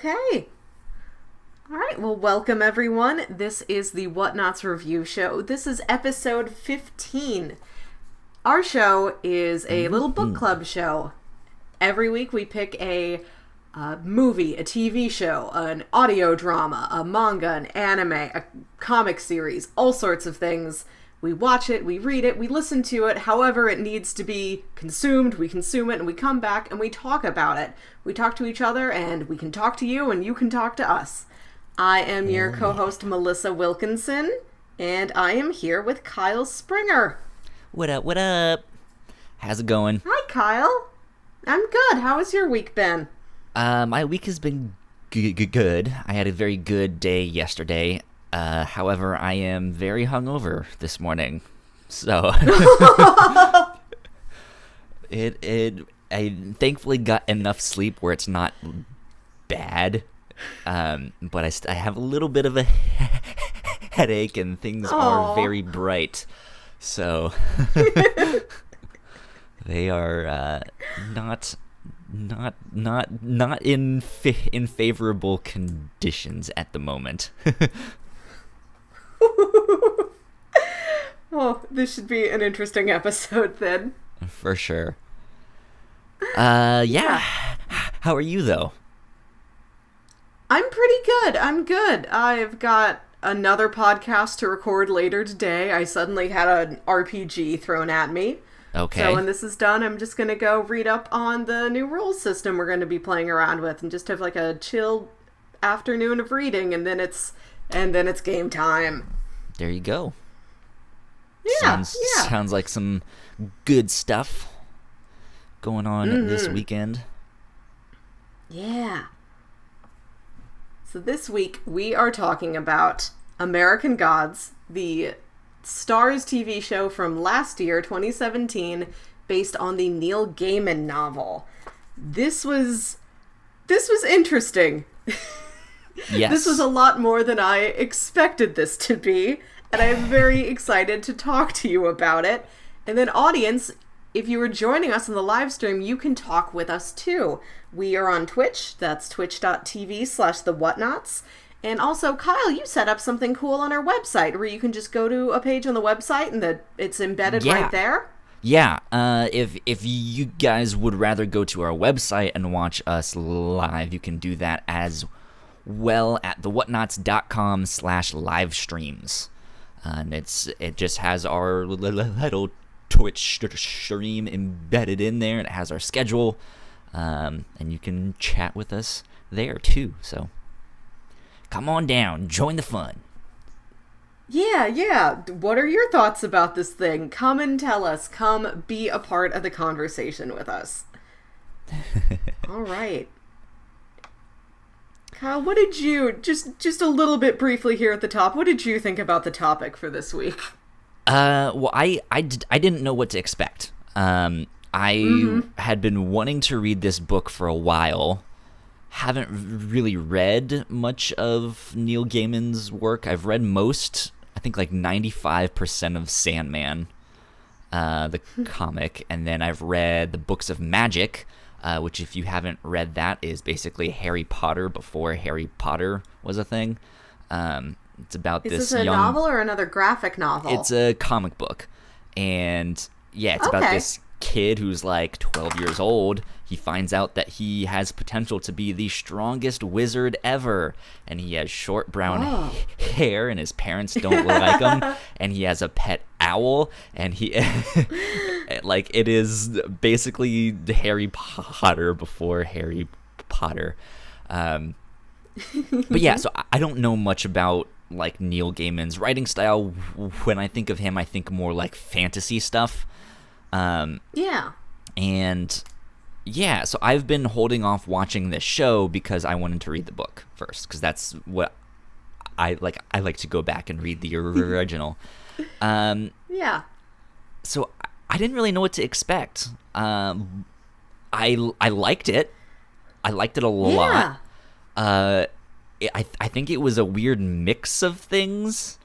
Okay. All right, well, welcome everyone. This is the Whatnauts Review Show. This is episode 15. Our show is a little book club show. Every week we pick a movie, a TV show, an audio drama, a manga, an anime, a comic series, all sorts of things. We watch it, we read it, we listen to it, however it needs to be consumed, we consume it, and we come back and we talk about it. We talk to each other, and we can talk to you, and you can talk to us. I am your co-host, Melissa Wilkinson, and I am here with Kyle Springer. What up, what up? How's it going? Hi, Kyle. I'm good. How has your week been? My week has been good. I had a very good day yesterday. However, I am very hungover this morning, so I thankfully got enough sleep where it's not bad, but I have a little bit of a headache and things are very bright, so they are not in favorable conditions at the moment. Oh, this should be an interesting episode then. For sure. Yeah. How are you, though? I'm pretty good. I'm good. I've got another podcast to record later today. I suddenly had an RPG thrown at me. Okay. So when this is done, I'm just going to go read up on the new rules system we're going to be playing around with and just have like a chill afternoon of reading, and then it's game time. There you go. Yeah, Sounds like some good stuff going on this weekend. Yeah. So this week we are talking about American Gods, the Starz TV show from last year, 2017, based on the Neil Gaiman novel. This was interesting. Yes. This was a lot more than I expected this to be, and I'm very excited to talk to you about it. And then, audience, if you are joining us on the live stream, you can talk with us too. We are on Twitch. That's twitch.tv/the Whatnauts. And also, Kyle, you set up something cool on our website where you can just go to a page on the website and it's embedded right there. Yeah, if you guys would rather go to our website and watch us live, you can do that as well at thewhatnauts.com/live streams. And it just has our little Twitch stream embedded in there, and it has our schedule, and you can chat with us there too. So come on down, join the fun. Yeah. What are your thoughts about this thing? Come and tell us. Come be a part of the conversation with us. All right. Kyle, what did you, just a little bit briefly here at the top, what did you think about the topic for this week? Well, I didn't know what to expect. I had been wanting to read this book for a while. Haven't really read much of Neil Gaiman's work. I've read most, I think like 95% of Sandman, the comic, and then I've read the books of magic, which, if you haven't read that, is basically Harry Potter before Harry Potter was a thing. It's about this young... Is this a novel or another graphic novel? It's a comic book. And yeah, it's about this kid who's like 12 years old. He finds out that he has potential to be the strongest wizard ever. And he has short brown hair, and his parents don't like him. And he has a pet owl. And he... like, it is basically Harry Potter before Harry Potter. But yeah, so I don't know much about like Neil Gaiman's writing style. When I think of him, I think more like fantasy stuff. Yeah. And yeah, so I've been holding off watching this show because I wanted to read the book first, because that's what I like. I like to go back and read the original. Yeah. So I didn't really know what to expect. I liked it. I liked it a lot. I think it was a weird mix of things.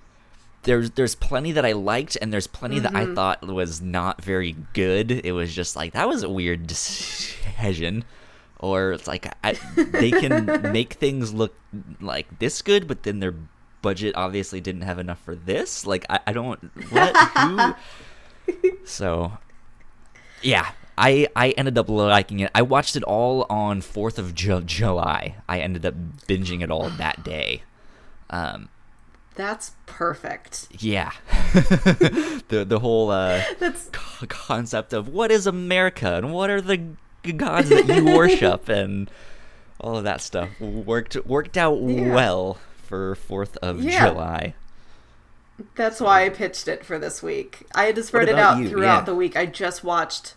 There's plenty that I liked, and there's plenty that I thought was not very good. It was just like, that was a weird decision. or it's like they can make things look like this good, but then their budget obviously didn't have enough for this. Like I don't who. So yeah, I ended up liking it. I watched it all on 4th of July. I ended up binging it all that day. That's perfect. Yeah. the whole concept of what is America and what are the gods that you worship and all of that stuff worked out well for 4th of July. That's why I pitched it for this week. I had to spread it out throughout the week. I just watched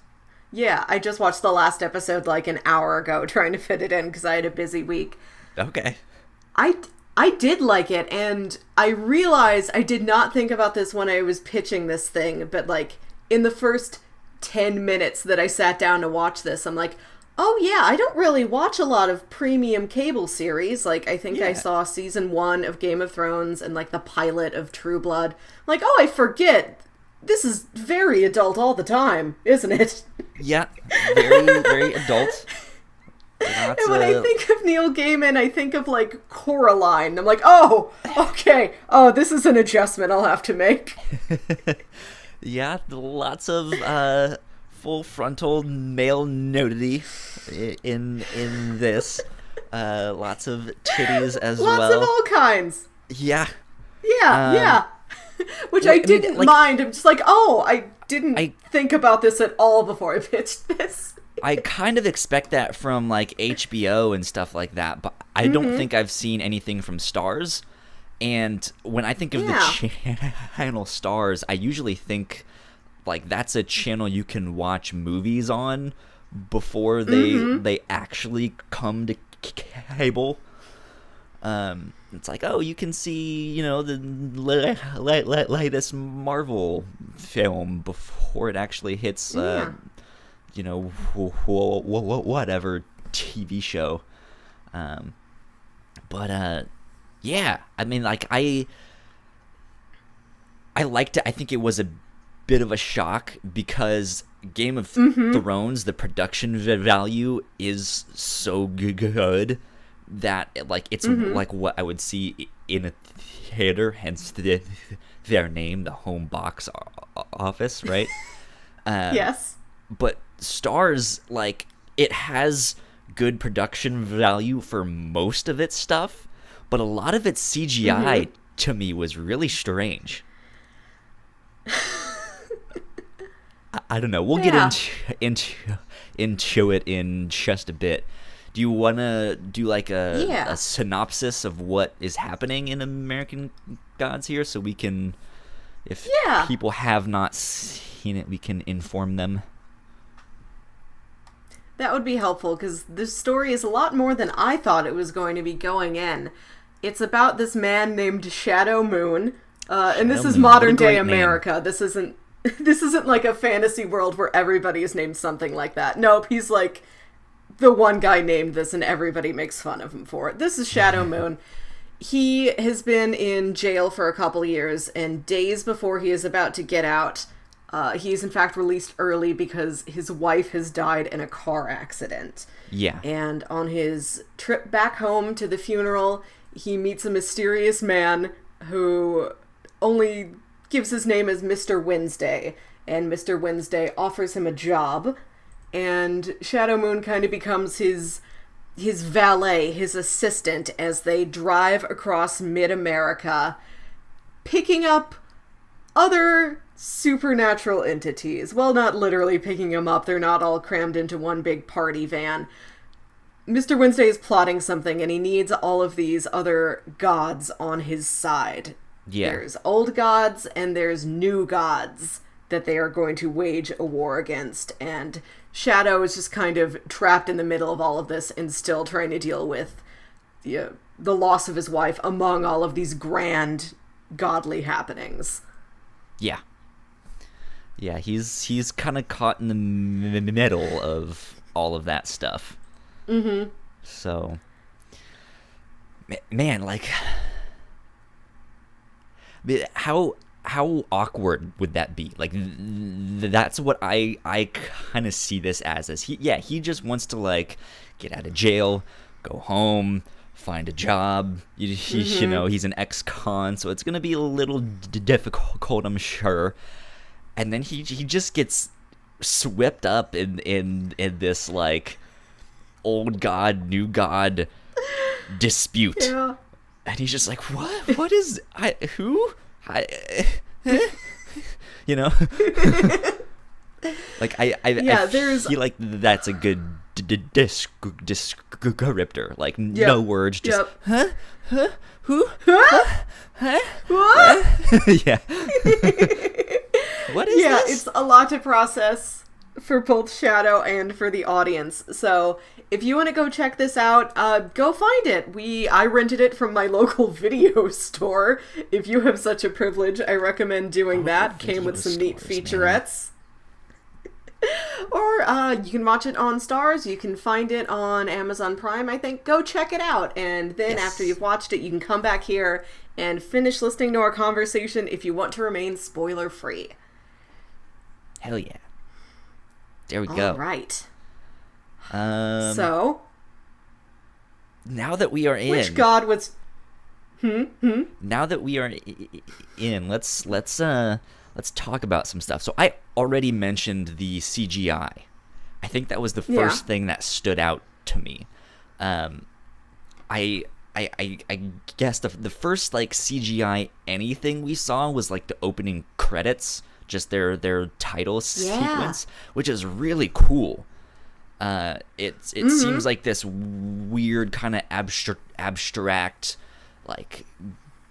the last episode like an hour ago, trying to fit it in because I had a busy week. Okay. I did like it, and I realized I did not think about this when I was pitching this thing, but like in the first 10 minutes that I sat down to watch this, I'm like, oh yeah, I don't really watch a lot of premium cable series. Like, I think I saw season 1 of Game of Thrones and like the pilot of True Blood. Like, oh, I forget. This is very adult all the time, isn't it? Yeah, very, very adult. And when I think of Neil Gaiman, I think of like Coraline. I'm like, oh, okay. Oh, this is an adjustment I'll have to make. Yeah, lots of full frontal male nudity in this. Lots of titties as well. Lots of all kinds. Yeah. Yeah. Which I didn't mind. I'm just like, oh, I didn't think about this at all before I pitched this. I kind of expect that from like HBO and stuff like that, but I don't think I've seen anything from Starz. And when I think of the channel Starz, I usually think like that's a channel you can watch movies on before they actually come to cable. It's like, oh, you can see, the latest Marvel film before it actually hits whatever TV show. Yeah, I mean, like, I liked it. I think it was a bit of a shock because Game of Thrones, the production value is so good that, like, it's like what I would see in a theater, hence their name, the home box office, right? Yes. But Starz, like, it has good production value for most of its stuff, but a lot of its CGI to me was really strange. I don't know. We'll get into it in just a bit. Do you want to do like a synopsis of what is happening in American Gods here, so we can, if people have not seen it, we can inform them? That would be helpful, because this story is a lot more than I thought it was going to be going in. It's about this man named Shadow Moon, and this is modern day America. Name. This isn't like a fantasy world where everybody is named something like that. Nope, he's like the one guy named this, and everybody makes fun of him for it. This is Shadow Moon. He has been in jail for a couple years, and days before he is about to get out, he is in fact released early because his wife has died in a car accident. Yeah. And on his trip back home to the funeral, he meets a mysterious man who only gives his name as Mr. Wednesday. And Mr. Wednesday offers him a job. And Shadow Moon kind of becomes his valet, his assistant, as they drive across mid-America, picking up other supernatural entities. Well, not literally picking them up. They're not all crammed into one big party van. Mr. Wednesday is plotting something, and he needs all of these other gods on his side. Yeah. There's old gods, and there's new gods that they are going to wage a war against. And Shadow is just kind of trapped in the middle of all of this and still trying to deal with the loss of his wife among all of these grand godly happenings. Yeah. Yeah, he's kind of caught in the middle of all of that stuff. Mm-hmm. So, man, like, how how awkward would that be? Like, that's what I kind of see this as he just wants to, like, get out of jail, go home, find a job. You know, he's an ex-con, so it's gonna be a little difficult, I'm sure. And then he just gets swept up in this, like, old god, new god dispute. Yeah. And he's just like, what is who? You know? Like, I feel like that's a good descriptor. Like, no words, just, huh? Who? Huh? What? Yeah. What is this? It's a lot to process for both Shadow and for the audience. So if you want to go check this out, go find it. I rented it from my local video store. If you have such a privilege, I recommend doing that. Came with some neat featurettes. Or you can watch it on Stars. You can find it on Amazon Prime, I think. Go check it out. And then after you've watched it, you can come back here and finish listening to our conversation if you want to remain spoiler-free. Hell yeah. There we go. All right. So now that we are in, which god was? Now that we are in, let's talk about some stuff. So I already mentioned the CGI. I think that was the first thing that stood out to me. I guess the first, like, CGI anything we saw was, like, the opening credits, just their title sequence, which is really cool. It seems like this weird kind of abstract, like,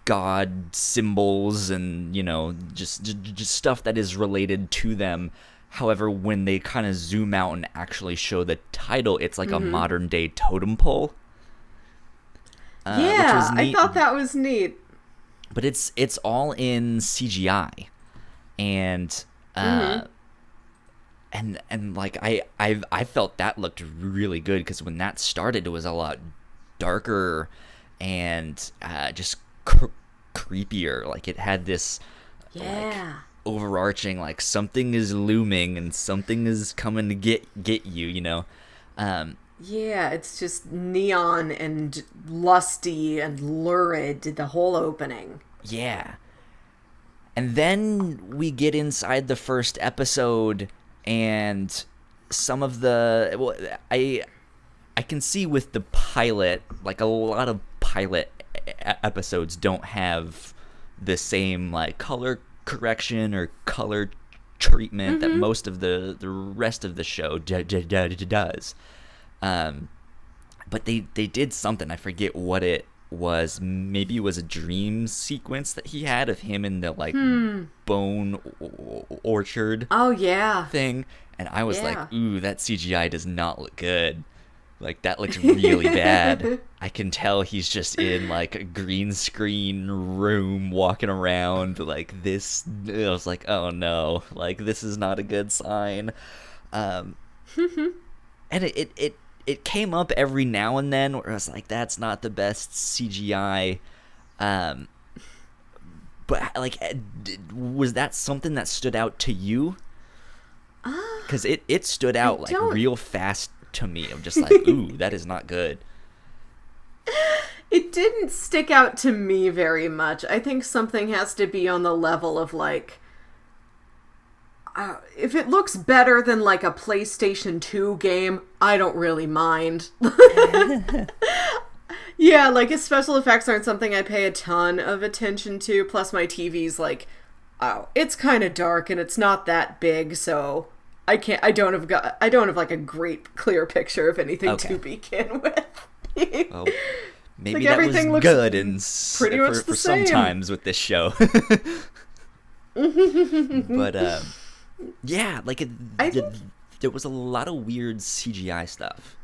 god symbols and, you know, just stuff that is related to them. However, when they kind of zoom out and actually show the title, it's like a modern day totem pole. Which was neat. I thought that was neat. But it's all in CGI. And and like I felt that looked really good, because when that started, it was a lot darker and just creepier. Like, it had this like overarching, like, something is looming and something is coming to get you, you know. It's just neon and lusty and lurid, the whole opening. Yeah. And then we get inside the first episode, and some of the... I can see with the pilot, like, a lot of pilot episodes don't have the same, like, color correction or color treatment that most of the rest of the show does. But they did something. I forget what it was. Maybe it was a dream sequence that he had of him in the, like, bone orchard thing, and I was like, ooh, that CGI does not look good. Like, that looks really bad. I can tell he's just in, like, a green screen room walking around like this. I was like, oh no, like, this is not a good sign. And it came up every now and then where I was like, that's not the best CGI. But, like, was that something that stood out to you? Because it stood out, like, real fast to me. I'm just like, ooh, that is not good. It didn't stick out to me very much. I think something has to be on the level of, like, if it looks better than, like, a PlayStation 2 game, I don't really mind. Yeah, like, his special effects aren't something I pay a ton of attention to. Plus, my TV's like, oh, it's kind of dark and it's not that big, so I don't have like a great clear picture of anything to begin with. Well, maybe like, that was good and pretty much for sometimes with this show. But yeah, like, there was a lot of weird CGI stuff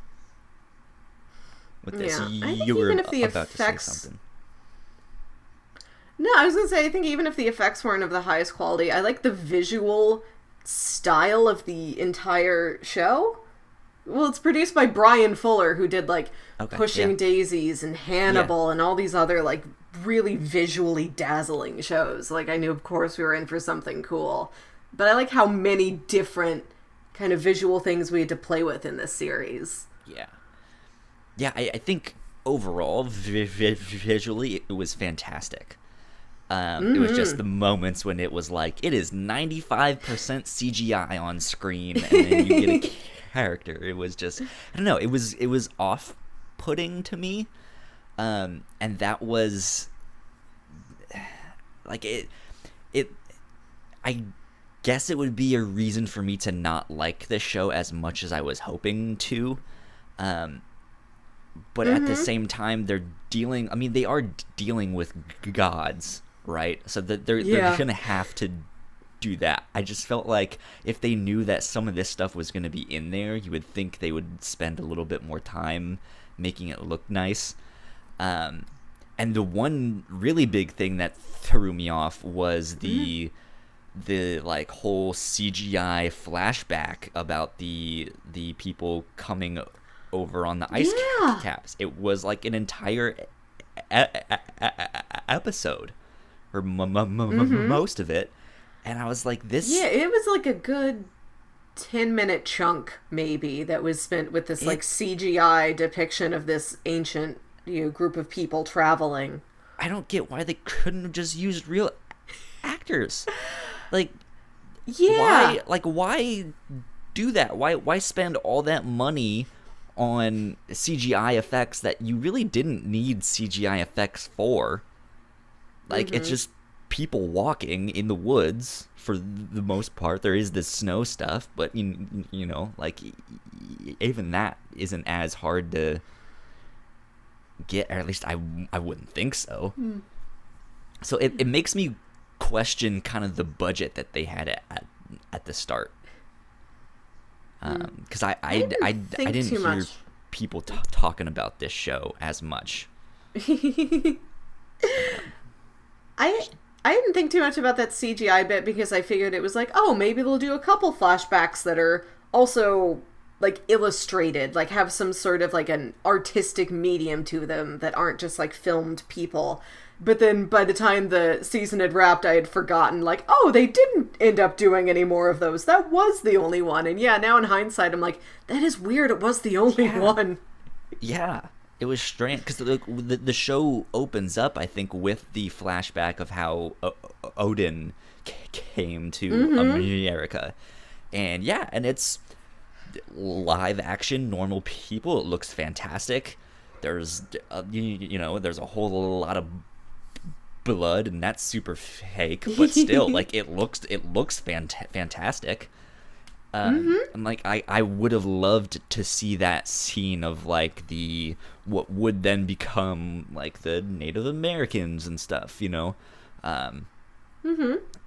with this. You were about to say something. No, I was going to say, I think even if the effects weren't of the highest quality, I like the visual style of the entire show. Well, it's produced by Brian Fuller, who did, like, Okay, Pushing yeah. Daisies and Hannibal and all these other, like, really visually dazzling shows. Like, I knew, of course, we were in for something cool. But I like how many different kind of visual things we had to play with in this series. Yeah. Yeah, I think overall, visually, it was fantastic. It was just the moments when it was like, it is 95% CGI on screen, and then you get a character. It was just, I don't know, it was off-putting to me, and that was, like, I guess it would be a reason for me to not like this show as much as I was hoping to, but at the same time, they are dealing with gods, right? So that they're gonna have to do that. I just felt like if they knew that some of this stuff was gonna be in there, you would think they would spend a little bit more time making it look nice. And the one really big thing that threw me off was the like whole CGI flashback about the people coming over on the ice caps. It was like an entire episode, or most of it, and I was like, this... Yeah, it was like a good 10-minute chunk, maybe, that was spent with this, like, CGI depiction of this ancient, group of people traveling. I don't get why they couldn't have just used real actors. Like, yeah. Why do that? Why spend all that money on CGI effects that you really didn't need CGI effects for? Like, it's just people walking in the woods for the most part. There is this snow stuff, but you know, like, even that isn't as hard to get, or at least I wouldn't think so. So it makes me question kind of the budget that they had at the start. Because I didn't hear people talking about this show as much. I didn't think too much about that CGI bit because I figured it was like, oh, maybe they'll do a couple flashbacks that are also, like, illustrated, like have some sort of, like, an artistic medium to them that aren't just, like, filmed people. But then by the time the season had wrapped, I had forgotten, like, oh, they didn't end up doing any more of those. That was the only one. And yeah, now in hindsight, I'm like, that is weird. It was the only one. Yeah. It was strange because the show opens up, I think, with the flashback of how Odin came to America. And yeah, and it's live action, normal people. It looks fantastic. There's, there's a whole lot of blood, and that's super fake, but still, like, it looks fantastic. And like, I would have loved to see that scene of, like, what would then become, like, the Native Americans and stuff,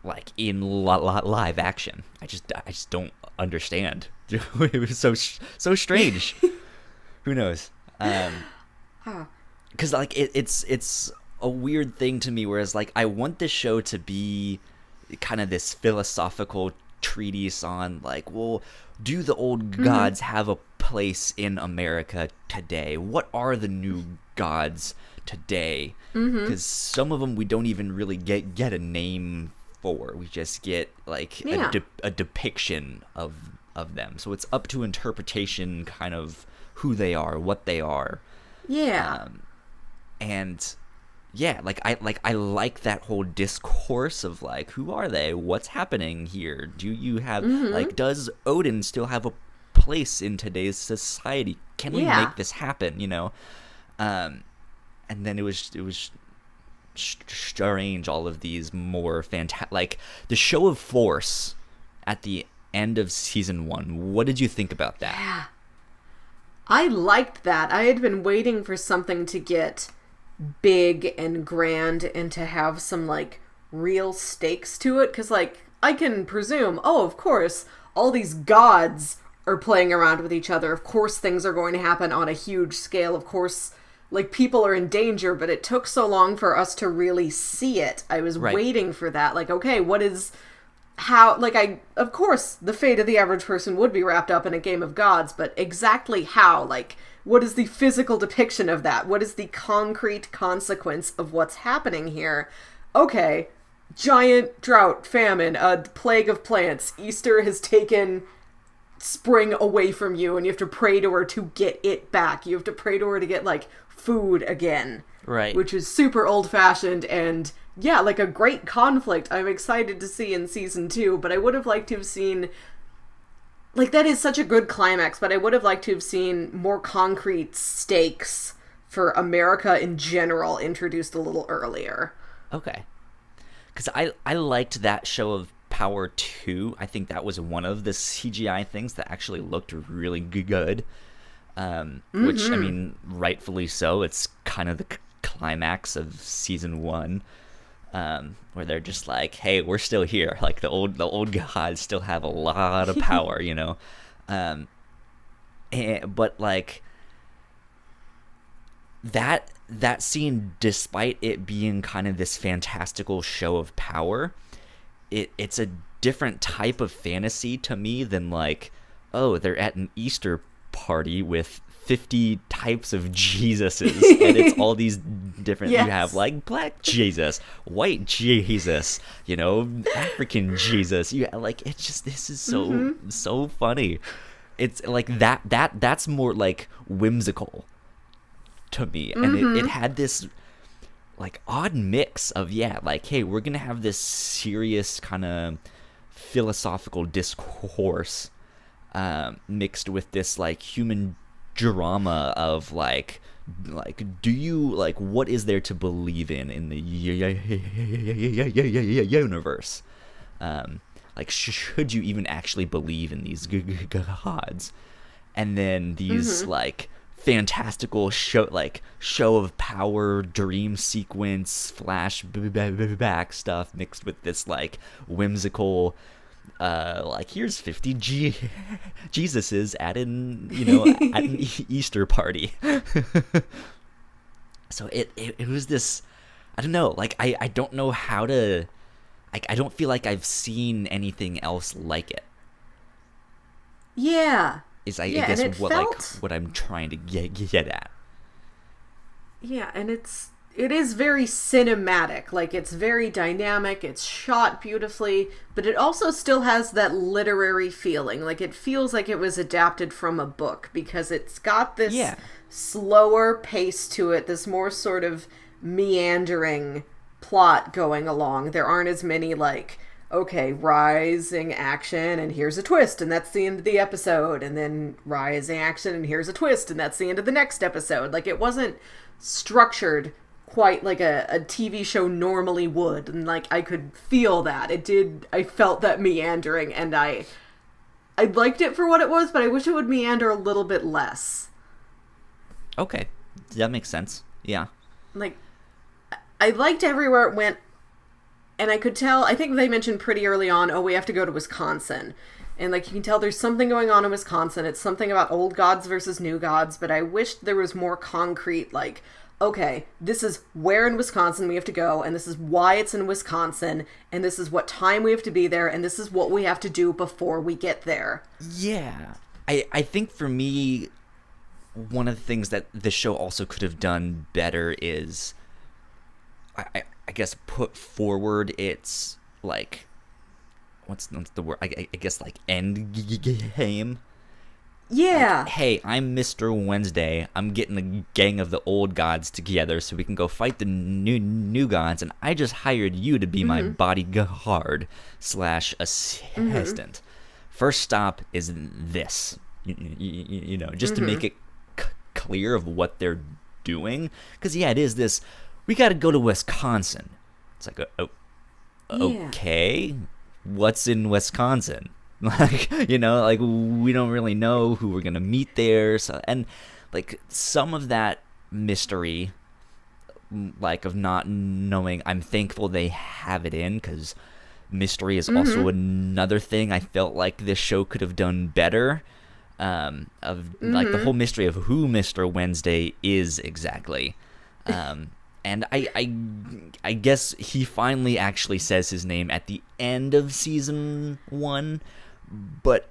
like, in live action. I just don't understand. It was so strange. Who knows? Because, like, it's a weird thing to me, whereas, like, I want this show to be kind of this philosophical treatise on, like, well, do the old gods have a place in America today? What are the new gods today? Because some of them we don't even really get a name for. We just get, like, a depiction of them. So it's up to interpretation, kind of who they are, what they are. Yeah. And yeah, I like that whole discourse of, like, who are they? What's happening here? Do you have like, does Odin still have a place in today's society? Can we make this happen? And then it was strange. All of these more fantastic, like the show of force at the end of season 1. What did you think about that? Yeah. I liked that. I had been waiting for something to get big and grand and to have some, like, real stakes to it, because, like, I can presume, oh, of course, all these gods are playing around with each other. Of course things are going to happen on a huge scale. Of course, like, people are in danger, but it took so long for us to really see it. I was waiting for that. Like, okay, what is how, like, of course, the fate of the average person would be wrapped up in a game of gods, but exactly how, like, what is the physical depiction of that? What is the concrete consequence of what's happening here? Okay, giant drought, famine, a plague of plants, Easter has taken spring away from you, and you have to pray to her to get it back. You have to pray to her to get, like, food again. Right. Which is super old-fashioned and... yeah, like a great conflict I'm excited to see in season 2, but I would have liked to have seen... like, that is such a good climax, but I would have liked to have seen more concrete stakes for America in general introduced a little earlier. Okay. Because I liked that show of Power 2. I think that was one of the CGI things that actually looked really good. Which, I mean, rightfully so. It's kind of the climax of season 1. Where they're just like, hey, we're still here. Like, the old gods still have a lot of power, you know? But, like, that scene, despite it being kind of this fantastical show of power, it's a different type of fantasy to me than, like, oh, they're at an Easter party with 50 types of Jesuses, and it's all these different... yes. You have, like, black Jesus, white Jesus, you know, African Jesus. You like, it's just, this is so funny. It's like that's more like whimsical to me, and it had this like odd mix of, yeah, like, hey, we're gonna have this serious kind of philosophical discourse mixed with this like human drama of like do you, like, what is there to believe in the universe? Like, should you even actually believe in these gods? And then these like fantastical show of power, dream sequence, flashback stuff mixed with this like whimsical like, here's 50 Jesuses at an Easter party. So it was this, I don't know, like, I don't know how to, like, I don't feel like I've seen anything else like it. Yeah. I guess what I'm trying to get at. Yeah, and it is very cinematic. Like, it's very dynamic, it's shot beautifully, but it also still has that literary feeling. Like, it feels like it was adapted from a book, because it's got this slower pace to it, this more sort of meandering plot going along. There aren't as many, like, okay, rising action, and here's a twist, and that's the end of the episode, and then rising action, and here's a twist, and that's the end of the next episode. Like, it wasn't structured quite like a TV show normally would, and like I could feel that. I felt that meandering, and I liked it for what it was, but I wish it would meander a little bit less. Okay, that makes sense. Yeah. Like, I liked everywhere it went, and I could tell, I think they mentioned pretty early on, oh, we have to go to Wisconsin. And, like, you can tell there's something going on in Wisconsin. It's something about old gods versus new gods, but I wished there was more concrete, like, okay, this is where in Wisconsin we have to go, and this is why it's in Wisconsin, and this is what time we have to be there, and this is what we have to do before we get there. Yeah. I think for me, one of the things that the show also could have done better is, I guess, put forward its, like, what's the word? I guess, like, end game. Yeah. Like, hey, I'm Mr. Wednesday. I'm getting a gang of the old gods together so we can go fight the new gods, and I just hired you to be my bodyguard / assistant. First stop is this. You know, just to make it clear of what they're doing. Because, yeah, it is this, we got to go to Wisconsin. It's like, okay, what's in Wisconsin? Like, you know, like, we don't really know who we're gonna meet there, so, and like some of that mystery, like, of not knowing, I'm thankful they have it in, because mystery is also another thing I felt like this show could have done better, of like the whole mystery of who Mr. Wednesday is exactly, and And I guess he finally actually says his name at the end of season 1, but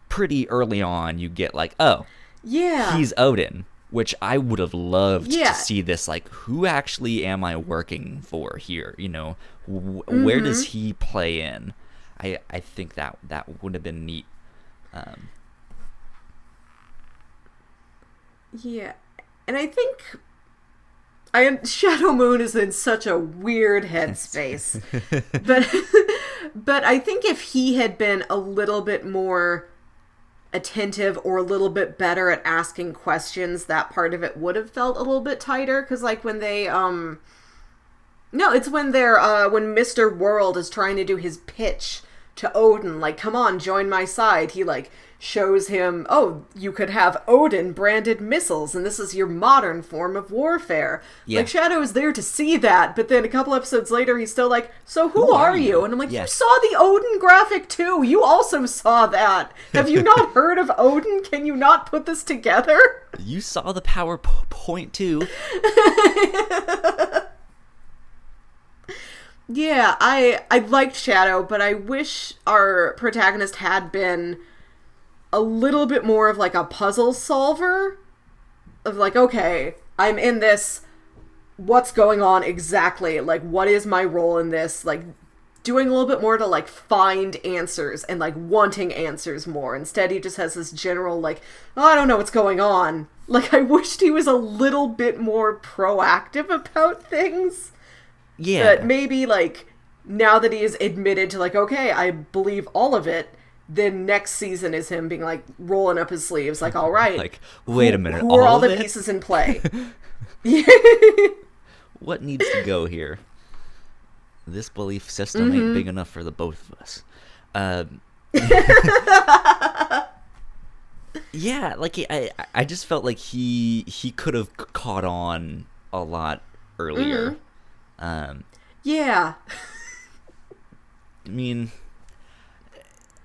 pretty early on you get like, oh, yeah, he's Odin, which I would have loved to see this, like, who actually am I working for here? You know, where does he play in? I think that would have been neat. Yeah, and I think Shadow Moon is in such a weird headspace, but I think if he had been a little bit more attentive or a little bit better at asking questions, that part of it would have felt a little bit tighter. Because like when they no, it's when they're when Mr. World is trying to do his pitch to Odin, like, come on, join my side. He like shows him, oh, you could have Odin branded missiles, and this is your modern form of warfare. Yeah. Like, Shadow is there to see that, but then a couple episodes later, he's still like, so who are you? And I'm like, you saw the Odin graphic too. You also saw that. Have you not heard of Odin? Can you not put this together? You saw the PowerPoint too. Yeah, I liked Shadow, but I wish our protagonist had been a little bit more of like a puzzle solver. Of like, okay, I'm in this. What's going on exactly? Like, what is my role in this? Like, doing a little bit more to like find answers and like wanting answers more. Instead, he just has this general like, oh, I don't know what's going on. Like, I wished he was a little bit more proactive about things. Yeah. But maybe, like, now that he is admitted to, like, okay, I believe all of it, then next season is him being, like, rolling up his sleeves, like, all right. Like, wait a minute. Who are all the pieces in play? What needs to go here? This belief system ain't big enough for the both of us. Yeah, like, I just felt like he could have caught on a lot earlier. Yeah. I mean,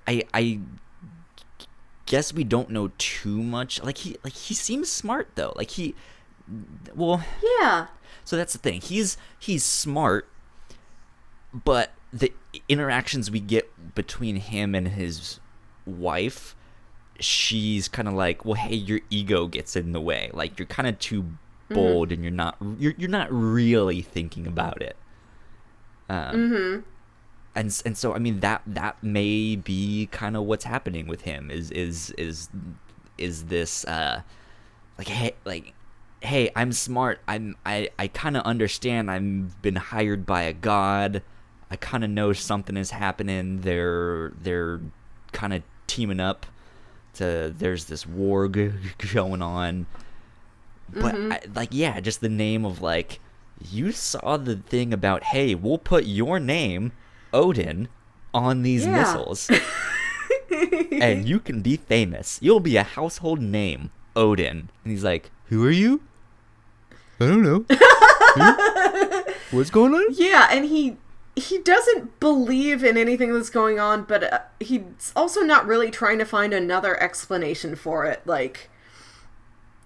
I guess we don't know too much. Like he seems smart though. Like yeah. So that's the thing. He's smart, but the interactions we get between him and his wife, she's kind of like, well, hey, your ego gets in the way. Like, you're kind of too bold, and you're not really thinking about it. And so I mean that may be kind of what's happening with him is this hey, I'm smart, I kind of understand, I've been hired by a god, I kind of know something is happening, they're kind of teaming up there's this war going on. But just the name of like, you saw the thing about, hey, we'll put your name, Odin, on these missiles, and you can be famous. You'll be a household name, Odin. And he's like, who are you? I don't know. What's going on? Yeah, and he doesn't believe in anything that's going on, but he's also not really trying to find another explanation for it. Like,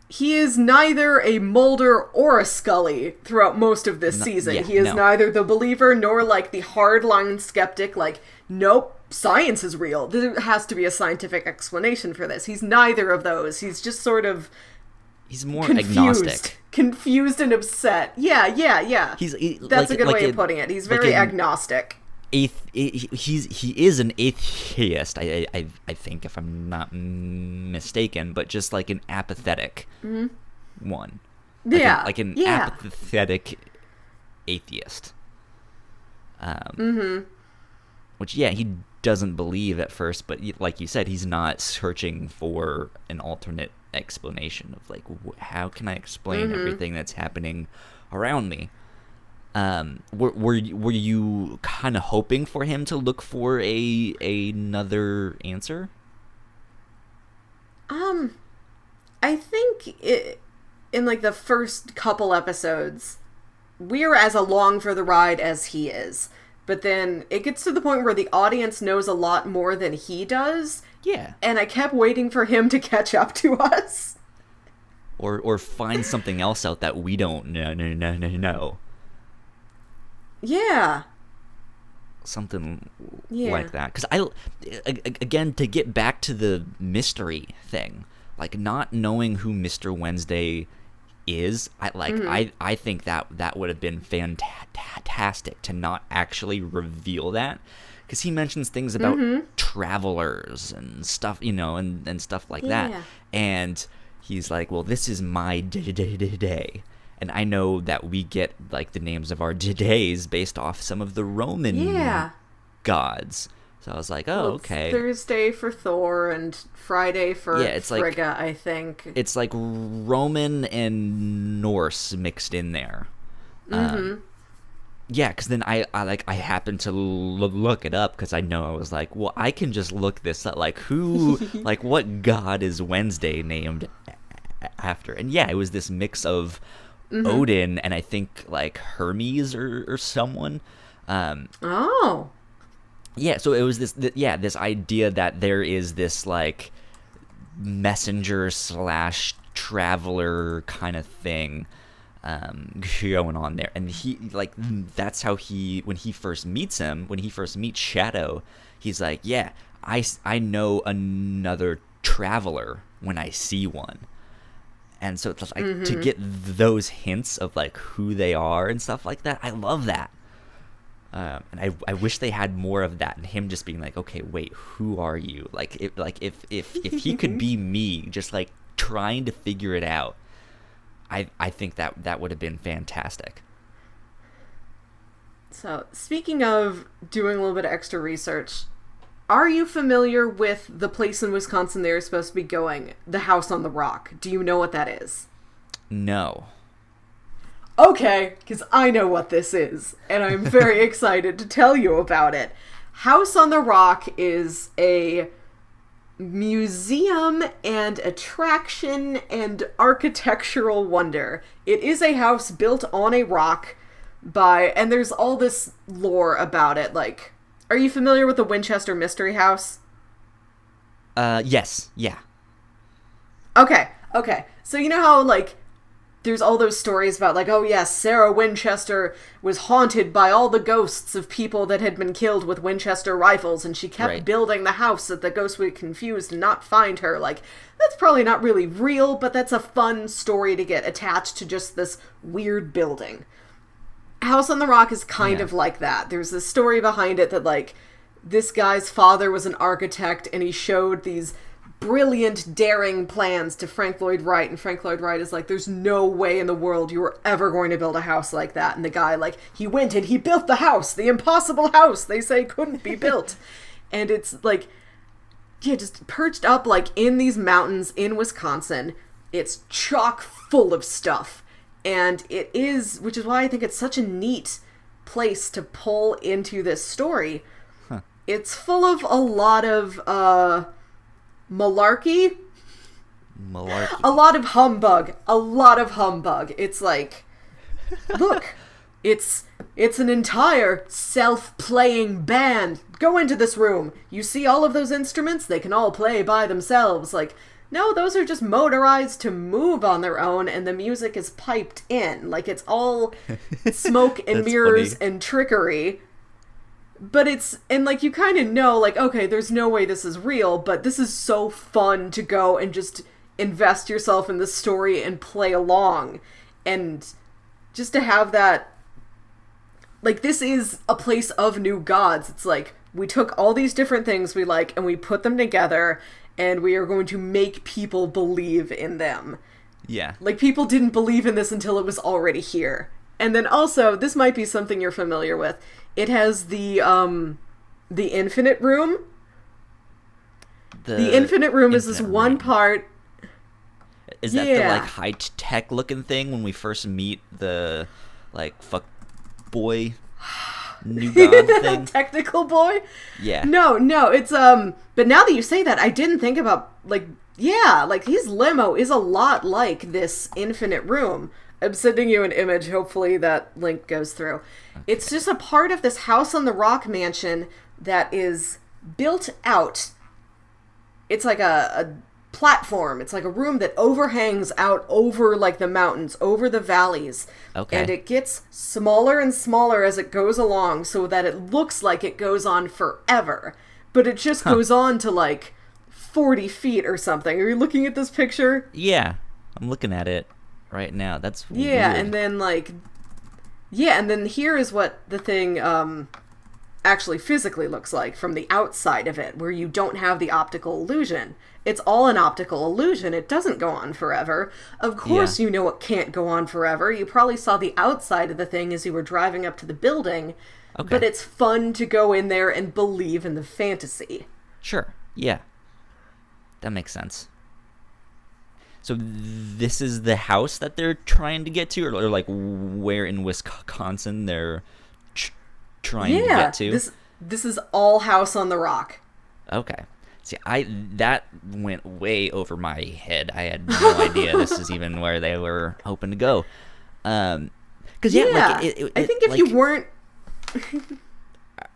he is neither a Mulder or a Scully throughout most of this season. He is neither the believer nor, like, the hardline skeptic, like, nope, science is real. There has to be a scientific explanation for this. He's neither of those. He's just sort of... He's more agnostic. Confused and upset. Yeah. That's a good way of putting it. He's very agnostic. He is an atheist, I think, if I'm not mistaken, but just like an apathetic one. Like an apathetic atheist. Which, he doesn't believe at first, but like you said, he's not searching for an alternate explanation of like, how can I explain everything that's happening around me? Were you kind of hoping for him to look for another answer? I think in like the first couple episodes, we're as along for the ride as he is. But then it gets to the point where the audience knows a lot more than he does. Yeah. And I kept waiting for him to catch up to us. Or find something else out that we don't know. Yeah. Something like that. Because again, to get back to the mystery thing, like not knowing who Mr. Wednesday is, I think that would have been fantastic to not actually reveal that, because he mentions things about travelers and stuff, and stuff like that, and he's like, well, this is my day. And I know that we get like the names of our days based off some of the Roman gods. So I was like, okay. Thursday for Thor and Friday for Frigga, like, I think. It's like Roman and Norse mixed in there. Yeah, because then I happened to look it up, because I know, I was like, well, I can just look this up. Like, who, like, what god is Wednesday named after? And yeah, it was this mix of Odin and I think like Hermes or someone. Oh. Yeah, so it was this idea that there is this like messenger / traveler kind of thing going on there, and he like that's how when he first meets Shadow, he's like, yeah, I know another traveler when I see one. And so it's like to get those hints of like who they are and stuff like that, I love that. And I wish they had more of that, and him just being like, okay, wait, who are you? Like if he could be me, just like trying to figure it out, I think that would have been fantastic. So speaking of doing a little bit of extra research, are you familiar with the place in Wisconsin they're supposed to be going? The House on the Rock. Do you know what that is? No. Okay, because I know what this is, and I'm very excited to tell you about it. House on the Rock is a museum and attraction and architectural wonder. It is a house built on a rock and there's all this lore about it, like... Are you familiar with the Winchester Mystery House? Yes. Yeah. Okay. So you know how, like, there's all those stories about, like, oh yes, Sarah Winchester was haunted by all the ghosts of people that had been killed with Winchester rifles, and she kept building the house that the ghosts would confused and not find her. Like, that's probably not really real, but that's a fun story to get attached to just this weird building. House on the Rock is kind of like that. There's this story behind it that, like, this guy's father was an architect, and he showed these brilliant, daring plans to Frank Lloyd Wright, and Frank Lloyd Wright is like, there's no way in the world you were ever going to build a house like that. And the guy, like, he went and he built the house, the impossible house they say couldn't be built. And it's, like, yeah, just perched up, like, in these mountains in Wisconsin. It's chock full of stuff. And it is, which is why I think it's such a neat place to pull into this story. Huh. It's full of a lot of malarkey. A lot of humbug. It's like, look, it's an entire self-playing band. Go into this room. You see all of those instruments? They can all play by themselves. Like, no, those are just motorized to move on their own, and the music is piped in. Like, it's all smoke and mirrors and trickery. But and like, you kind of know, like, okay, there's no way this is real, but this is so fun to go and just invest yourself in the story and play along. And just to have that, like, this is a place of new gods. It's like, we took all these different things we like, and we put them together, and we are going to make people believe in them. Yeah. Like, people didn't believe in this until it was already here. And then also, this might be something you're familiar with. It has the Infinite Room. The Infinite Room is this one part... Is that the, like, high-tech looking thing when we first meet the, like, fuck boy new god thing? Technical boy? Yeah. No, it's, but now that you say that, I didn't think about, like, yeah, like, his limo is a lot like this Infinite Room. I'm sending you an image, hopefully that link goes through. Okay. It's just a part of this House on the Rock mansion that is built out. It's like a platform. It's like a room that overhangs out over like the mountains, over the valleys. Okay. And it gets smaller and smaller as it goes along so that it looks like it goes on forever. But it just goes on to like 40 feet or something. Are you looking at this picture? Yeah, I'm looking at it right now. That's yeah, weird. and then like and then here is what the thing actually physically looks like from the outside of it, where you don't have the optical illusion. It's all an optical illusion. It doesn't go on forever. Of course, you know it can't go on forever. You probably saw the outside of the thing as you were driving up to the building. Okay. But it's fun to go in there and believe in the fantasy. Sure. Yeah. That makes sense. So this is the house that they're trying to get to, or like where in Wisconsin they're trying to get to? This is all House on the Rock. Okay. See, that went way over my head. I had no idea this is even where they were hoping to go. Like, I think if you weren't...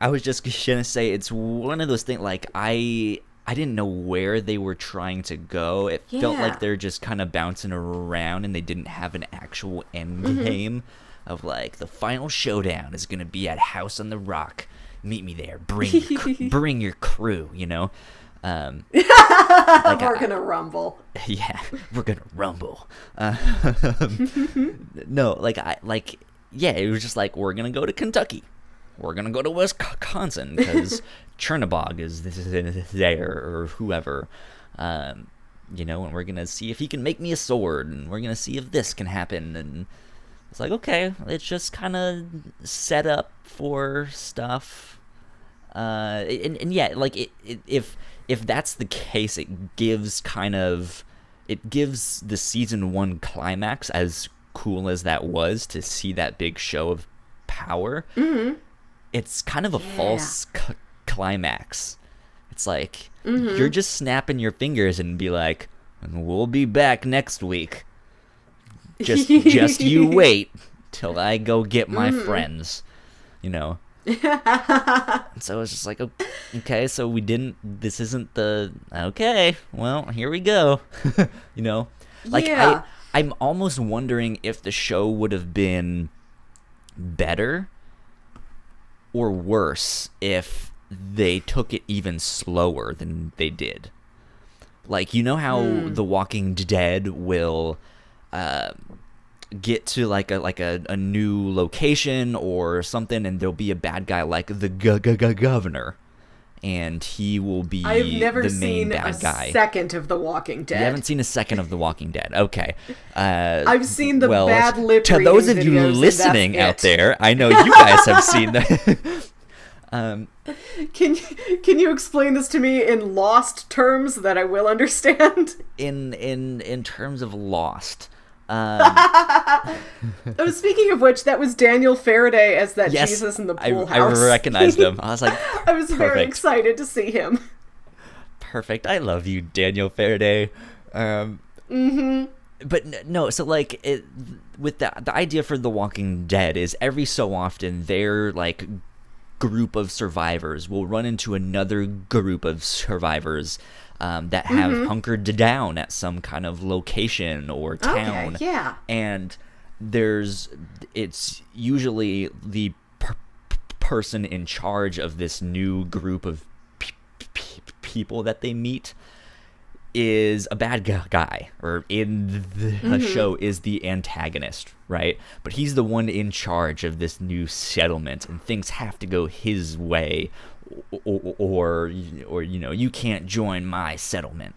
I was just gonna say, it's one of those things, like, I didn't know where they were trying to go. It felt like they're just kind of bouncing around and they didn't have an actual end game of, like, the final showdown is gonna be at House on the Rock. Meet me there. Bring your crew, you know? We're gonna rumble. Yeah, we're gonna rumble. No, it was just like, we're gonna go to Kentucky, we're gonna go to Wisconsin because Chernobog is there, or whoever, you know, and we're gonna see if he can make me a sword, and we're gonna see if this can happen. And it's like, okay, it's just kind of set up for stuff. And yeah, like if that's the case, it gives the season 1 climax, as cool as that was to see that big show of power. Mm-hmm. It's kind of a false climax. It's like, you're just snapping your fingers and be like, we'll be back next week. Just you wait till I go get my friends, you know. So it's just like, okay, so this isn't okay, well, here we go. You know, like, I'm almost wondering if the show would have been better or worse if they took it even slower than they did. Like, you know how The Walking Dead will get to like a new location or something, and there'll be a bad guy like the governor, and he will be the main bad guy. I've never seen a second of The Walking Dead. You haven't seen a second of The Walking Dead. Okay. I've seen the bad lip to those of you listening out there, I know you guys have seen that. Can you explain this to me in Lost terms that I will understand? In terms of Lost. Speaking of which, that was Daniel Faraday as that Jesus in the pool house. I recognized him. I was like, I was very excited to see him. Perfect. I love you, Daniel Faraday. But no, so like, with the idea for The Walking Dead is every so often their like group of survivors will run into another group of survivors that have hunkered down at some kind of location or town. Okay, yeah. And it's usually the person in charge of this new group of people that they meet is a bad guy, or in the show is the antagonist, right? But he's the one in charge of this new settlement, and things have to go his way, or you know, you can't join my settlement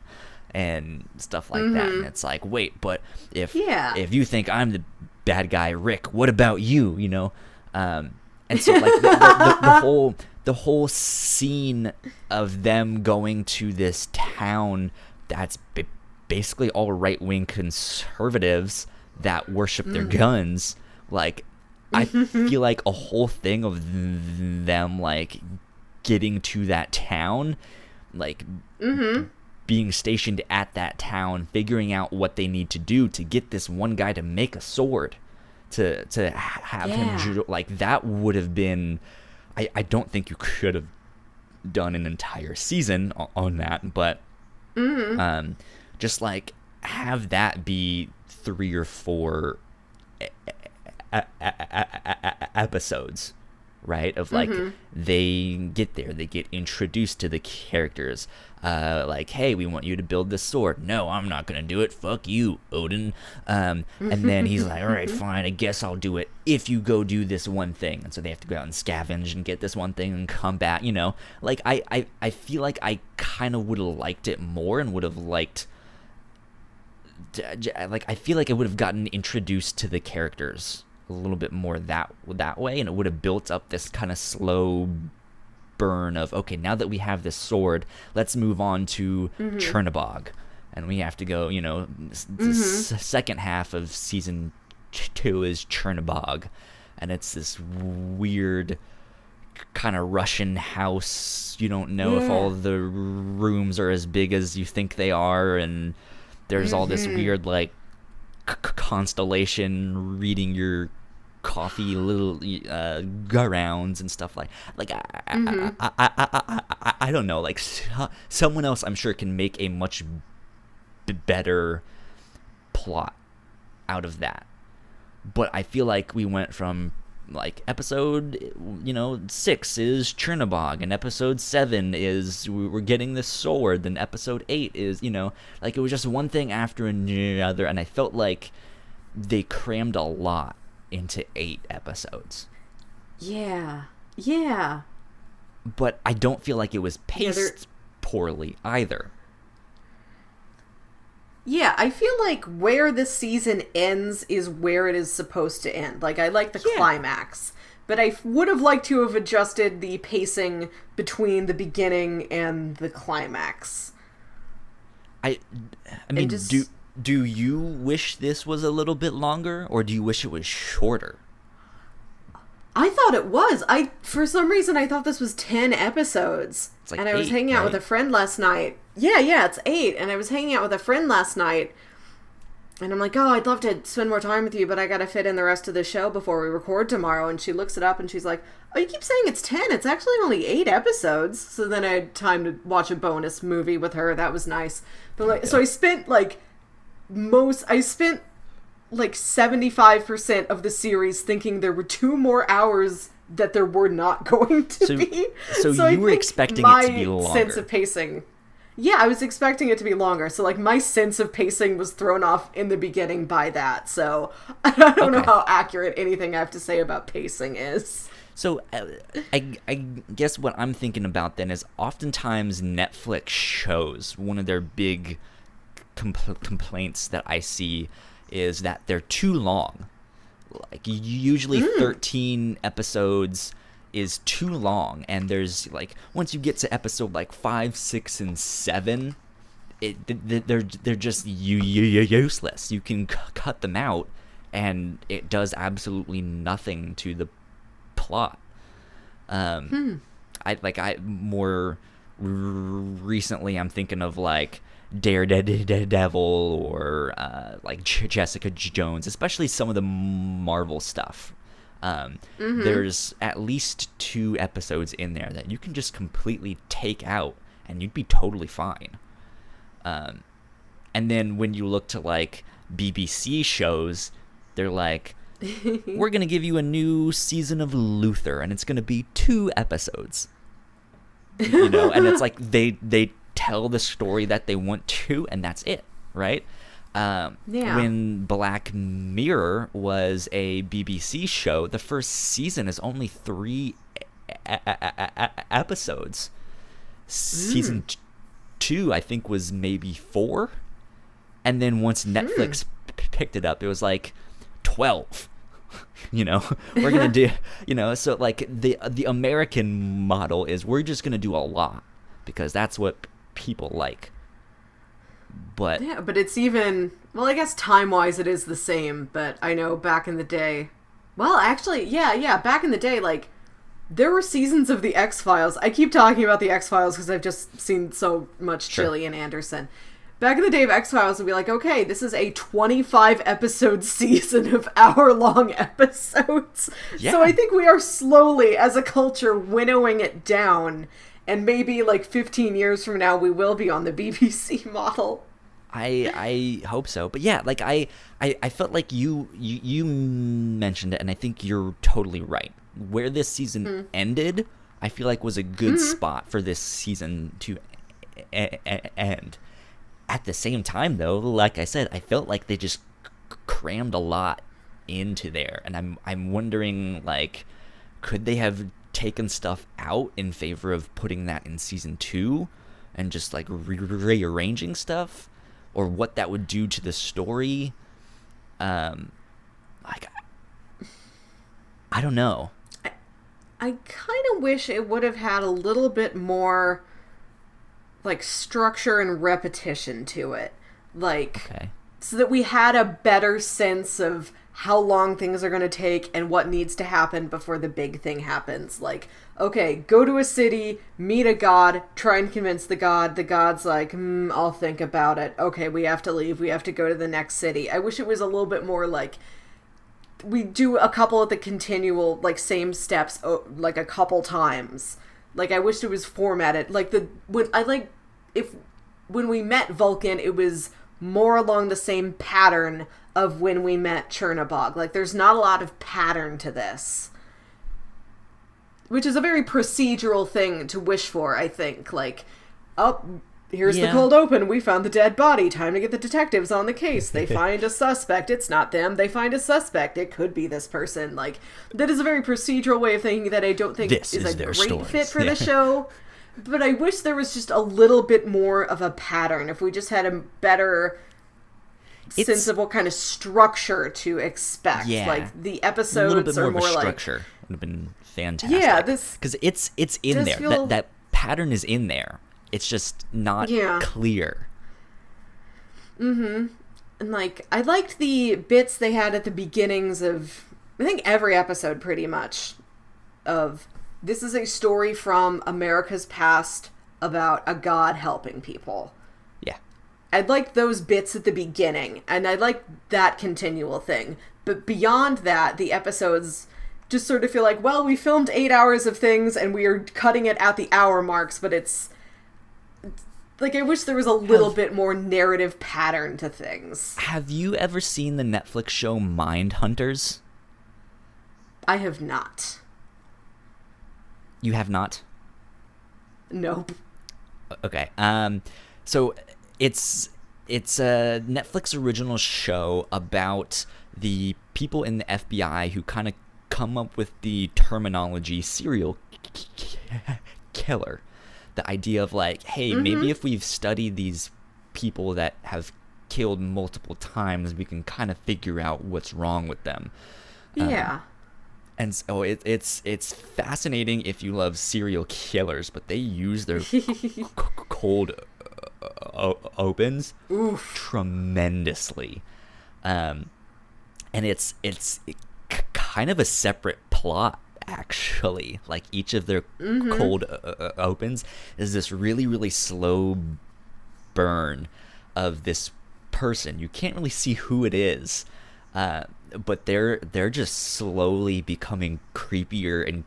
and stuff like that. And it's like, wait, but if you think I'm the bad guy, Rick, what about you? You know, and so like the whole scene of them going to this town that's basically all right-wing conservatives that worship their guns. Like, I feel like a whole thing of them like getting to that town, like being stationed at that town, figuring out what they need to do to get this one guy to make a sword, to have him, like, that would have been, I don't think you could have done an entire season on that, but just like have that be 3 or 4 episodes, right? Of like they get there, they get introduced to the characters. Like, hey, we want you to build this sword. No, I'm not gonna do it. Fuck you, Odin. And then he's like, all right, fine, I guess I'll do it if you go do this one thing. And so they have to go out and scavenge and get this one thing and come back. You know, like I feel like I kind of would have liked it more and would have liked. Like I feel like I would have gotten introduced to the characters a little bit more that way, and it would have built up this kind of slow burn of, okay, now that we have this sword, let's move on to Chernobog, and we have to go, you know, the second half of season 2 is Chernobog, and it's this weird kind of Russian house. You don't know if all the rooms are as big as you think they are, and there's all this weird like constellation reading your coffee little rounds and stuff like I don't know, like someone else I'm sure can make a much better plot out of that. But I feel like we went from like episode 6 is Chernobog, and episode 7 is we're getting this sword, then episode 8 is like it was just one thing after another, and I felt like they crammed a lot into 8 episodes. Yeah. But I don't feel like it was paced poorly either. Yeah, I feel like where the season ends is where it is supposed to end. Like, I like the climax, but I would have liked to have adjusted the pacing between the beginning and the climax. I mean, do you wish this was a little bit longer, or do you wish it was shorter? I thought it was. For some reason, I thought this was 10 episodes. It's like and I was hanging out with a friend last night. Yeah, it's 8. And I was hanging out with a friend last night. And I'm like, oh, I'd love to spend more time with you, but I gotta fit in the rest of the show before we record tomorrow. And she looks it up and she's like, oh, you keep saying it's 10. It's actually only 8 episodes. So then I had time to watch a bonus movie with her. That was nice. But so I spent like 75% of the series thinking there were 2 more hours that there were not going to be. So you were expecting it to be longer. My sense of pacing. Yeah, I was expecting it to be longer. So like my sense of pacing was thrown off in the beginning by that. So I don't know how accurate anything I have to say about pacing is. So I guess what I'm thinking about then is oftentimes Netflix shows, one of their big complaints that I see is that they're too long. Like usually 13 episodes is too long, and there's like once you get to episode like 5, 6, and 7, they're just useless. You can cut them out, and it does absolutely nothing to the plot. I more recently I'm thinking of like Daredevil or like Jessica Jones, especially some of the Marvel stuff. There's at least 2 episodes in there that you can just completely take out and you'd be totally fine. And then when you look to like BBC shows, they're like, we're going to give you a new season of Luther and it's going to be 2 episodes. And it's like they tell the story that they want to, and that's it, right? When Black Mirror was a BBC show, the first season is only 3 episodes. Season 2, I think, was maybe 4, and then once Netflix picked it up, it was like 12. We're gonna do, so like the American model is we're just gonna do a lot because that's what people like. But it's even, well, I guess time-wise it is the same, but I know back in the day, well, actually, back in the day, like, there were seasons of the X-Files. I keep talking about the X-Files because I've just seen so much Gillian Anderson. Back in the day of X-Files, would be like, okay, this is a 25-episode season of hour-long episodes. Yeah. So I think we are slowly, as a culture, winnowing it down. And maybe, like, 15 years from now, we will be on the BBC model. I hope so. But yeah, like I felt like you mentioned it, and I think you're totally right. Where this season ended, I feel like was a good spot for this season to end. At the same time, though, like I said, I felt like they just crammed a lot into there, and I'm wondering, like, could they have taken stuff out in favor of putting that in season 2 and just like rearranging stuff, or what that would do to the story? Like, I don't know. I kind of wish it would have had a little bit more like structure and repetition to it, like, so that we had a better sense of how long things are going to take and what needs to happen before the big thing happens. Like, okay, go to a city, meet a god, try and convince the god. The god's like, I'll think about it. Okay, we have to leave. We have to go to the next city. I wish it was a little bit more like, we do a couple of the continual, like, same steps, like, a couple times. Like, I wished it was formatted. Like, when we met Vulcan, it was more along the same pattern of when we met Chernobog. Like, there's not a lot of pattern to this. Which is a very procedural thing to wish for, I think. Like, here's the cold open. We found the dead body. Time to get the detectives on the case. They find a suspect. It's not them. They find a suspect. It could be this person. Like, that is a very procedural way of thinking that I don't think is a great fit for the show. But I wish there was just a little bit more of a pattern. If we just had a better sense of what kind of structure to expect. Yeah. Like, the episodes are more like... structure would have been fantastic. Yeah, this... Because it's in there. That pattern is in there. It's just not clear. Mm-hmm. And, like, I liked the bits they had at the beginnings of, I think, every episode, pretty much, of, this is a story from America's past about a god helping people. Yeah. I liked those bits at the beginning, and I liked that continual thing. But beyond that, the episodes just sort of feel like, well, we filmed 8 hours of things, and we are cutting it at the hour marks, but it's like, I wish there was a little bit more narrative pattern to things. Have you ever seen the Netflix show Mindhunters? I have not. You have not? Nope. Okay. So it's a Netflix original show about the people in the FBI who kind of come up with the terminology serial killer. The idea of, like, hey, maybe if we've studied these people that have killed multiple times, we can kind of figure out what's wrong with them. Yeah. And so it's fascinating if you love serial killers, but they use their cold opens tremendously. And it's kind of a separate plot, actually. Like, each of their cold opens is this really, really slow burn of this person. You can't really see who it is, but they're just slowly becoming creepier and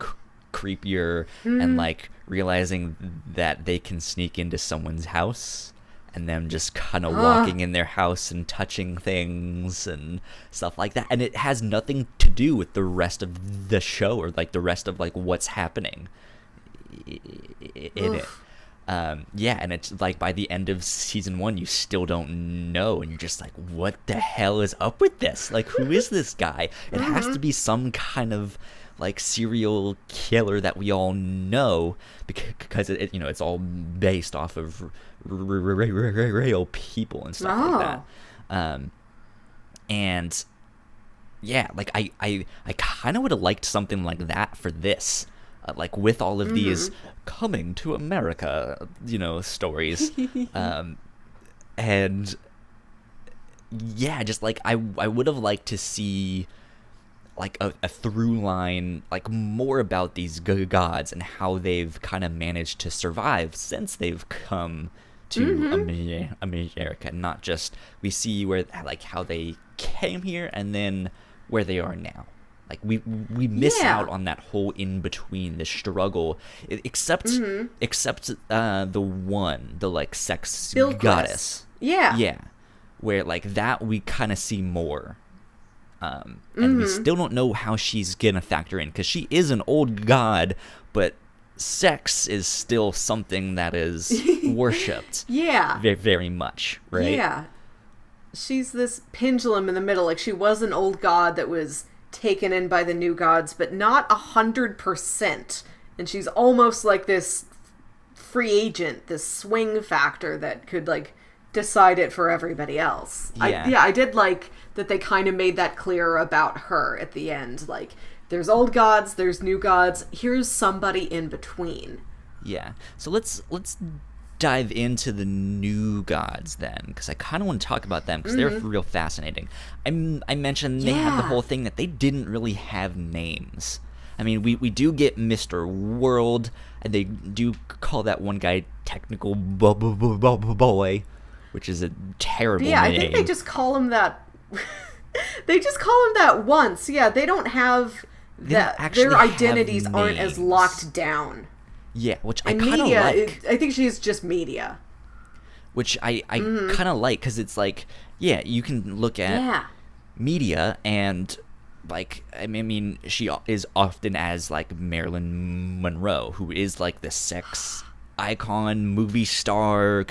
creepier, and, like, realizing that they can sneak into someone's house, and them just kind of walking in their house and touching things and stuff like that. And it has nothing to do with the rest of the show, or, like, the rest of, like, what's happening in it. Yeah, and it's like, by the end of season 1, you still don't know, and you're just like, what the hell is up with this? Like, who is this guy? It has to be some kind of, like, serial killer that we all know, because it you know, it's all based off of real people and stuff like that. And yeah, like, I kind of would have liked something like that for this, like, with all of these coming to America, you know, stories. And yeah, just, like, I would have liked to see, like, a through line, like, more about these gods and how they've kind of managed to survive since they've come to America. Not just, we see where, like, how they came here and then where they are now. Like, we miss out on that whole in between, the struggle, except the one, the, like, sex Bill goddess. Yeah. where like that we kind of see more. And we still don't know how she's gonna factor in, because she is an old god, but sex is still something that is worshipped. Yeah. Very, very much, right? Yeah. She's this pendulum in the middle. Like, she was an old god that was taken in by the new gods, but not 100%. And she's almost like this free agent, this swing factor that could, like, decide it for everybody else. Yeah. I did like that they kind of made that clear about her at the end. Like, there's old gods, there's new gods, here's somebody in between. Yeah. So let's dive into the new gods then, because I kind of want to talk about them, because they're real fascinating. I mentioned they had the whole thing that they didn't really have names. I mean, we do get Mr. World, and they do call that one guy Technical Boy, which is a terrible name. I think they just call him that. They just call him that once. Yeah, they don't have that. Their identities aren't as locked down. Yeah, which I kind of like. I think she's just media. Which I kind of like, because it's like, yeah, you can look at media and, like, I mean, she is often as, like, Marilyn Monroe, who is, like, the sex icon, movie star,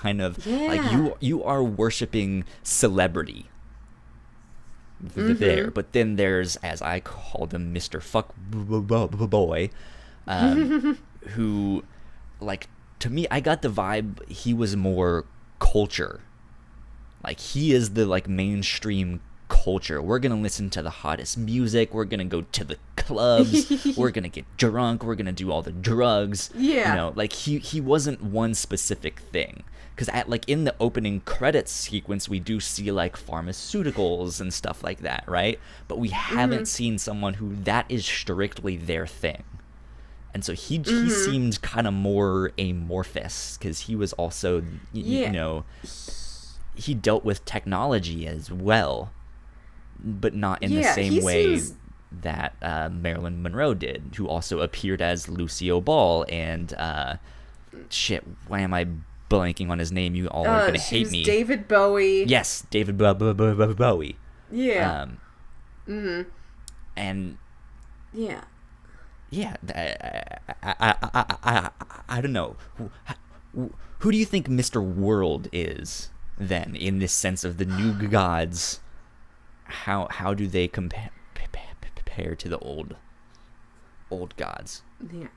kind of. Like, you are worshiping celebrity there. But then there's, as I call them, Mr. Fuck Boy, who, like, to me, I got the vibe he was more culture. Like, he is the, like, mainstream culture. We're gonna listen to the hottest music. We're gonna go to the clubs. We're gonna get drunk. We're gonna do all the drugs. Yeah. You know, like, he wasn't one specific thing. Because like in the opening credits sequence, we do see like pharmaceuticals and stuff like that, right? But we haven't seen someone who that is strictly their thing. And so he seemed kind of more amorphous, because he was also, you know, he dealt with technology as well, but not in the same way that Marilyn Monroe did, who also appeared as Lucille Ball and why am I blanking on his name? You all are gonna hate me. David Bowie. Yes, David Bowie. Yeah. And yeah. I don't know. Who do you think Mr. World is then, in this sense of the new gods? How do they compare to the old gods? Yeah.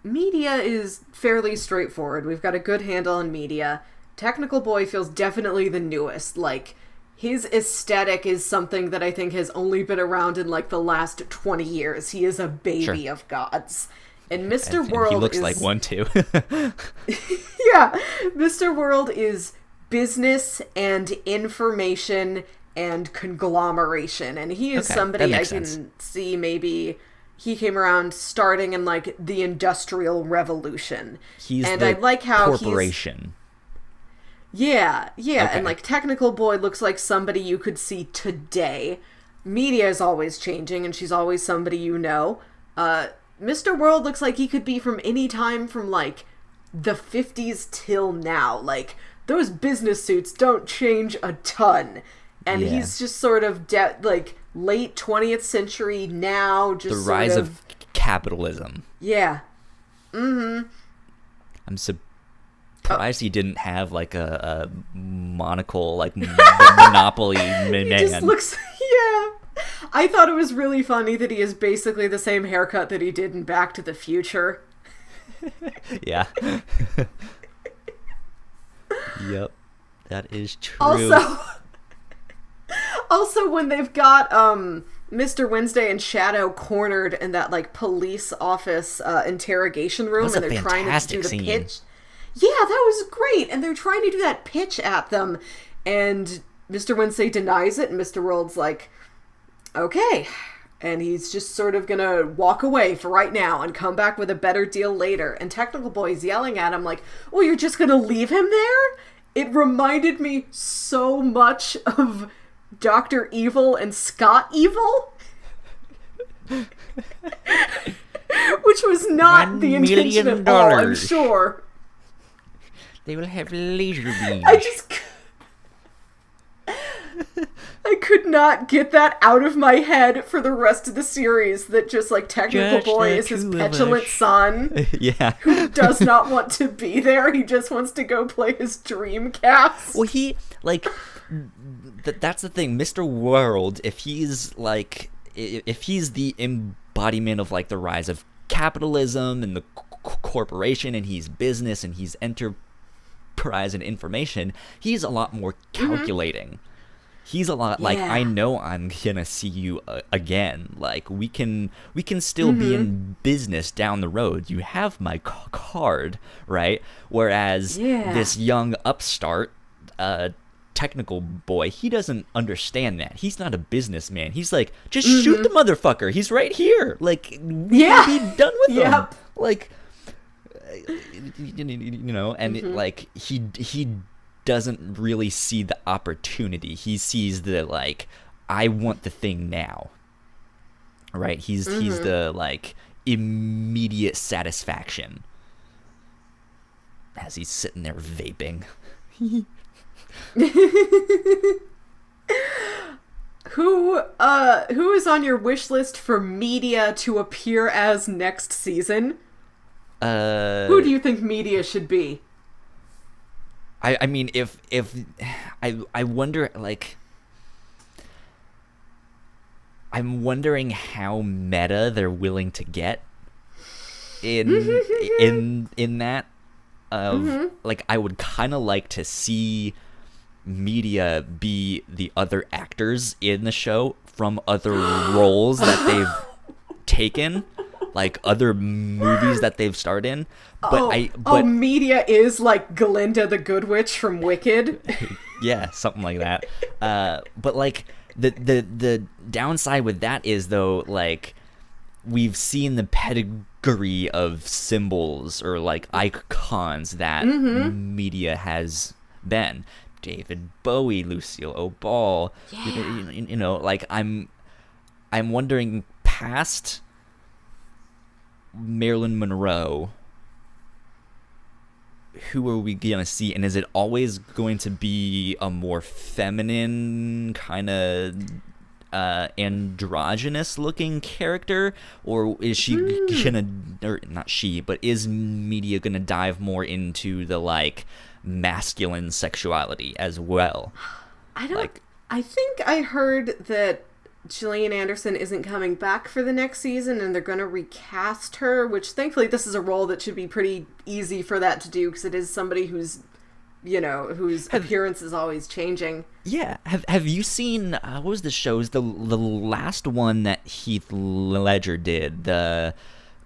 Media is fairly straightforward. We've got a good handle on media. Technical Boy feels definitely the newest. Like, his aesthetic is something that I think has only been around in, like, the last 20 years. He is a baby of gods. And Mr. World he looks like one, too. Yeah. Mr. World is business and information and conglomeration. And he is somebody I can see maybe... He came around starting in, like, the Industrial Revolution. I like how corporation. Yeah, and, like, Technical Boy looks like somebody you could see today. Media is always changing, and she's always somebody you know. Mr. World looks like he could be from any time from, like, the 50s till now. Like, those business suits don't change a ton. And he's just sort of, like... late 20th century now, just the rise of capitalism. Yeah. I'm surprised he didn't have like a monocle, like Monopoly man. He just looks, I thought it was really funny that he has basically the same haircut that he did in Back to the Future. Yeah. Yep. That is true. Also, when they've got Mr. Wednesday and Shadow cornered in that, like, police office interrogation room, and they're trying to do the pitch. Yeah, that was great. And they're trying to do that pitch at them, and Mr. Wednesday denies it, and Mr. World's like, okay. And he's just sort of gonna walk away for right now and come back with a better deal later. And Technical Boy's yelling at him like, oh, you're just gonna leave him there? It reminded me so much of Dr. Evil and Scott Evil. Which was not the intention at all, I'm sure. They will have laser beams. I could not get that out of my head for the rest of the series, that just, like, Technical Boy is his petulant son. Yeah. Who does not want to be there. He just wants to go play his Dreamcast. Well, he, like, that's the thing. Mr. World, if he's the embodiment of, like, the rise of capitalism and the corporation, and he's business and he's enterprise and information, he's a lot more calculating. He's a lot like, I know I'm gonna see you again. Like, we can still be in business down the road. You have my card, right? Whereas this young upstart, Technical Boy, he doesn't understand that. He's not a businessman. He's like, just shoot the motherfucker. He's right here. Like, we can be done with him. Like, you know, and like he doesn't really see the opportunity. He sees the, like, I want the thing now. Right? He's the, like, immediate satisfaction as he's sitting there vaping. Who is on your wish list for media to appear as next season? Who do you think media should be? I mean, if I wonder, like, I'm wondering how meta they're willing to get in that. Like, I would kind of like to see media be the other actors in the show from other roles that they've taken, like other movies that they've starred in. But media is like Glinda the Good Witch from Wicked. Yeah, something like that. But like the downside with that is, though, like, we've seen the pedigree of symbols or like icons that media has been. David Bowie, Lucille O'Ball. You know, like, I'm wondering, past Marilyn Monroe, who are we gonna see, and is it always going to be a more feminine kind of androgynous looking character, or is she gonna, or not she, but is media gonna dive more into the, like, masculine sexuality as well? I think I heard that Gillian Anderson isn't coming back for the next season, and they're going to recast her, which thankfully this is a role that should be pretty easy for that to do, because it is somebody who's, you know, whose appearance is always changing. Yeah. Have you seen, what was the show? It was the last one that Heath Ledger did, the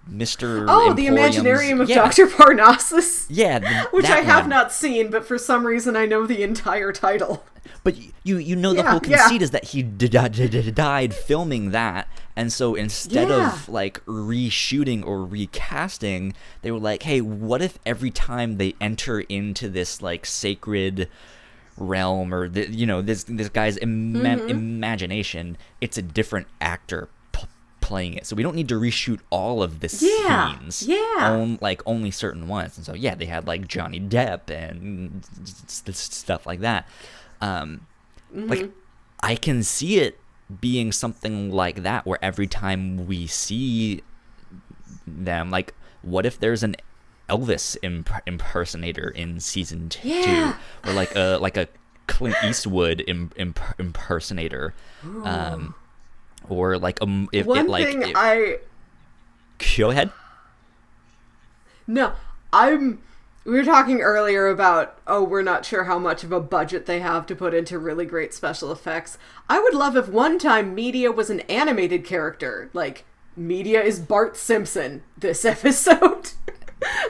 Mr. The Imaginarium of Dr. Parnassus. Yeah. Which I have not seen, but for some reason I know the entire title. But you know, the whole conceit is that he died filming that, and so instead of, like, reshooting or recasting, they were like, hey, what if every time they enter into this, like, sacred realm, or this guy's imagination, it's a different actor playing it, so we don't need to reshoot all of the scenes. Only certain ones. And so they had, like, Johnny Depp and stuff like that. Like, I can see it being something like that, where every time we see them, like, what if there's an Elvis impersonator in season 2, or like a Clint Eastwood impersonator, or like go ahead. No, we were talking earlier about, we're not sure how much of a budget they have to put into really great special effects. I would love if one time media was an animated character. Like, media is Bart Simpson this episode.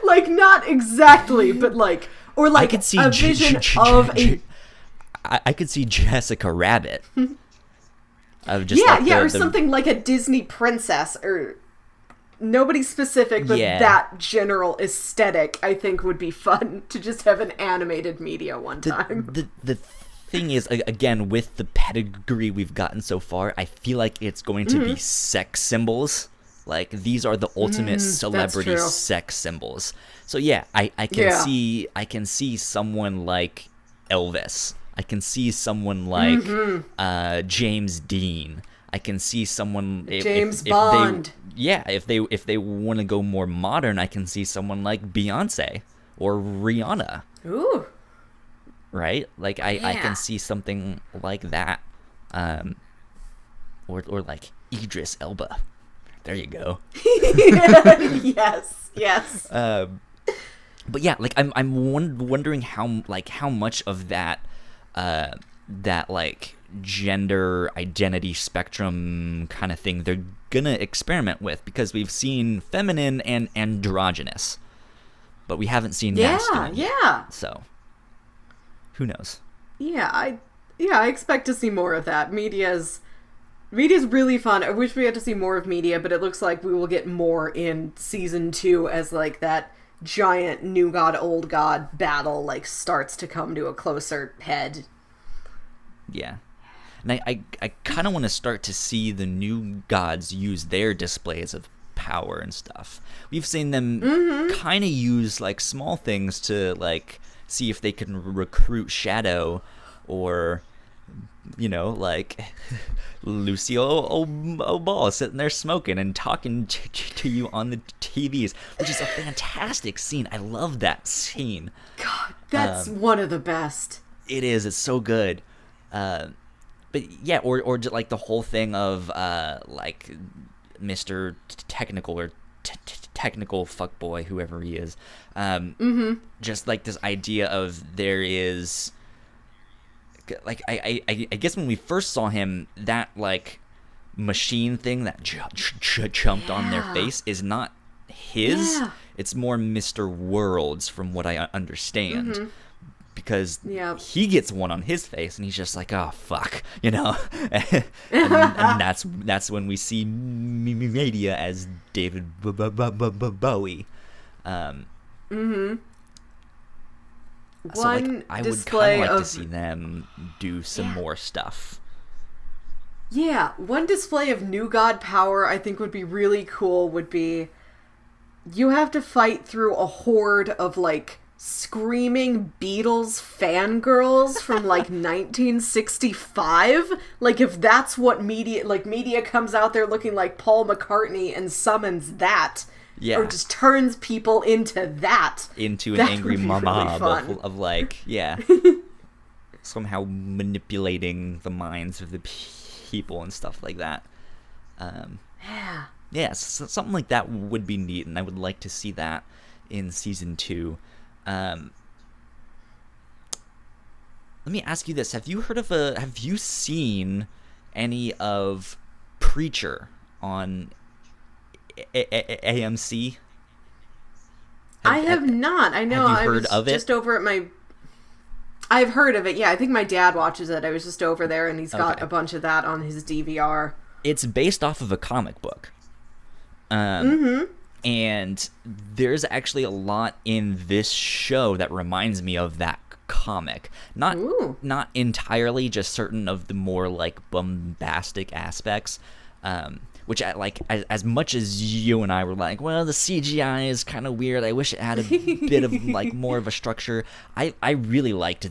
Like, not exactly, but like, or like, I could see a vision of a... I could see Jessica Rabbit. Or something like a Disney princess, or... Nobody specific, but that general aesthetic, I think, would be fun to just have an animated media one time. The thing is, again, with the pedigree we've gotten so far, I feel like it's going to be sex symbols. Like, these are the ultimate celebrity sex symbols. So I can see someone like Elvis. I can see someone like James Dean. I can see someone James Bond. If they want to go more modern, I can see someone like Beyonce or Rihanna. Ooh. Right? Like I can see something like that. Or like Idris Elba. There you go. Yes. But yeah, like I'm wondering how much of that like gender identity spectrum kind of thing they're gonna experiment with, because we've seen feminine and androgynous, but we haven't seen masculine yet. So who knows? I expect to see more of that. Media's really fun. I wish we had to see more of Media, but it looks like we will get more in season 2 as like that giant new god old god battle like starts to come to a closer head. Yeah. And I kind of want to start to see the new gods use their displays of power and stuff. We've seen them kind of use like small things to like see if they can recruit Shadow, or like Lucio O'Ball sitting there smoking and talking to you on the TVs, which is a fantastic scene. I love that scene. God, that's one of the best. It is. It's so good. But yeah, or like the whole thing of like Mr. Technical or technical fuckboy, whoever he is. Just like this idea of there is. Like I guess when we first saw him, that like machine thing that jumped on their face is not his. It's more Mr. World's, from what I understand, because he gets one on his face and he's just like, oh fuck, and that's when we see Media as David Bowie. So like, I would kind of like to see them do some more stuff. Yeah, one display of new god power I think would be really cool would be you have to fight through a horde of like screaming Beatles fangirls from like 1965. Like if that's what Media comes out there looking like Paul McCartney and summons that. Yeah. Or just turns people into that. Into an angry mob of like, somehow manipulating the minds of the people and stuff like that. So something like that would be neat, and I would like to see that in season 2. Let me ask you this: have you seen any of Preacher on AMC? I have not. I know. Have you heard of it? Just over at my. I've heard of it. Yeah, I think my dad watches it. I was just over there, and he's got a bunch of that on his DVR. It's based off of a comic book. And there's actually a lot in this show that reminds me of that comic. Not entirely, just certain of the more like bombastic aspects. Which I like, as much as you and I were like, well, the CGI is kind of weird. I wish it had a bit of like more of a structure. I really liked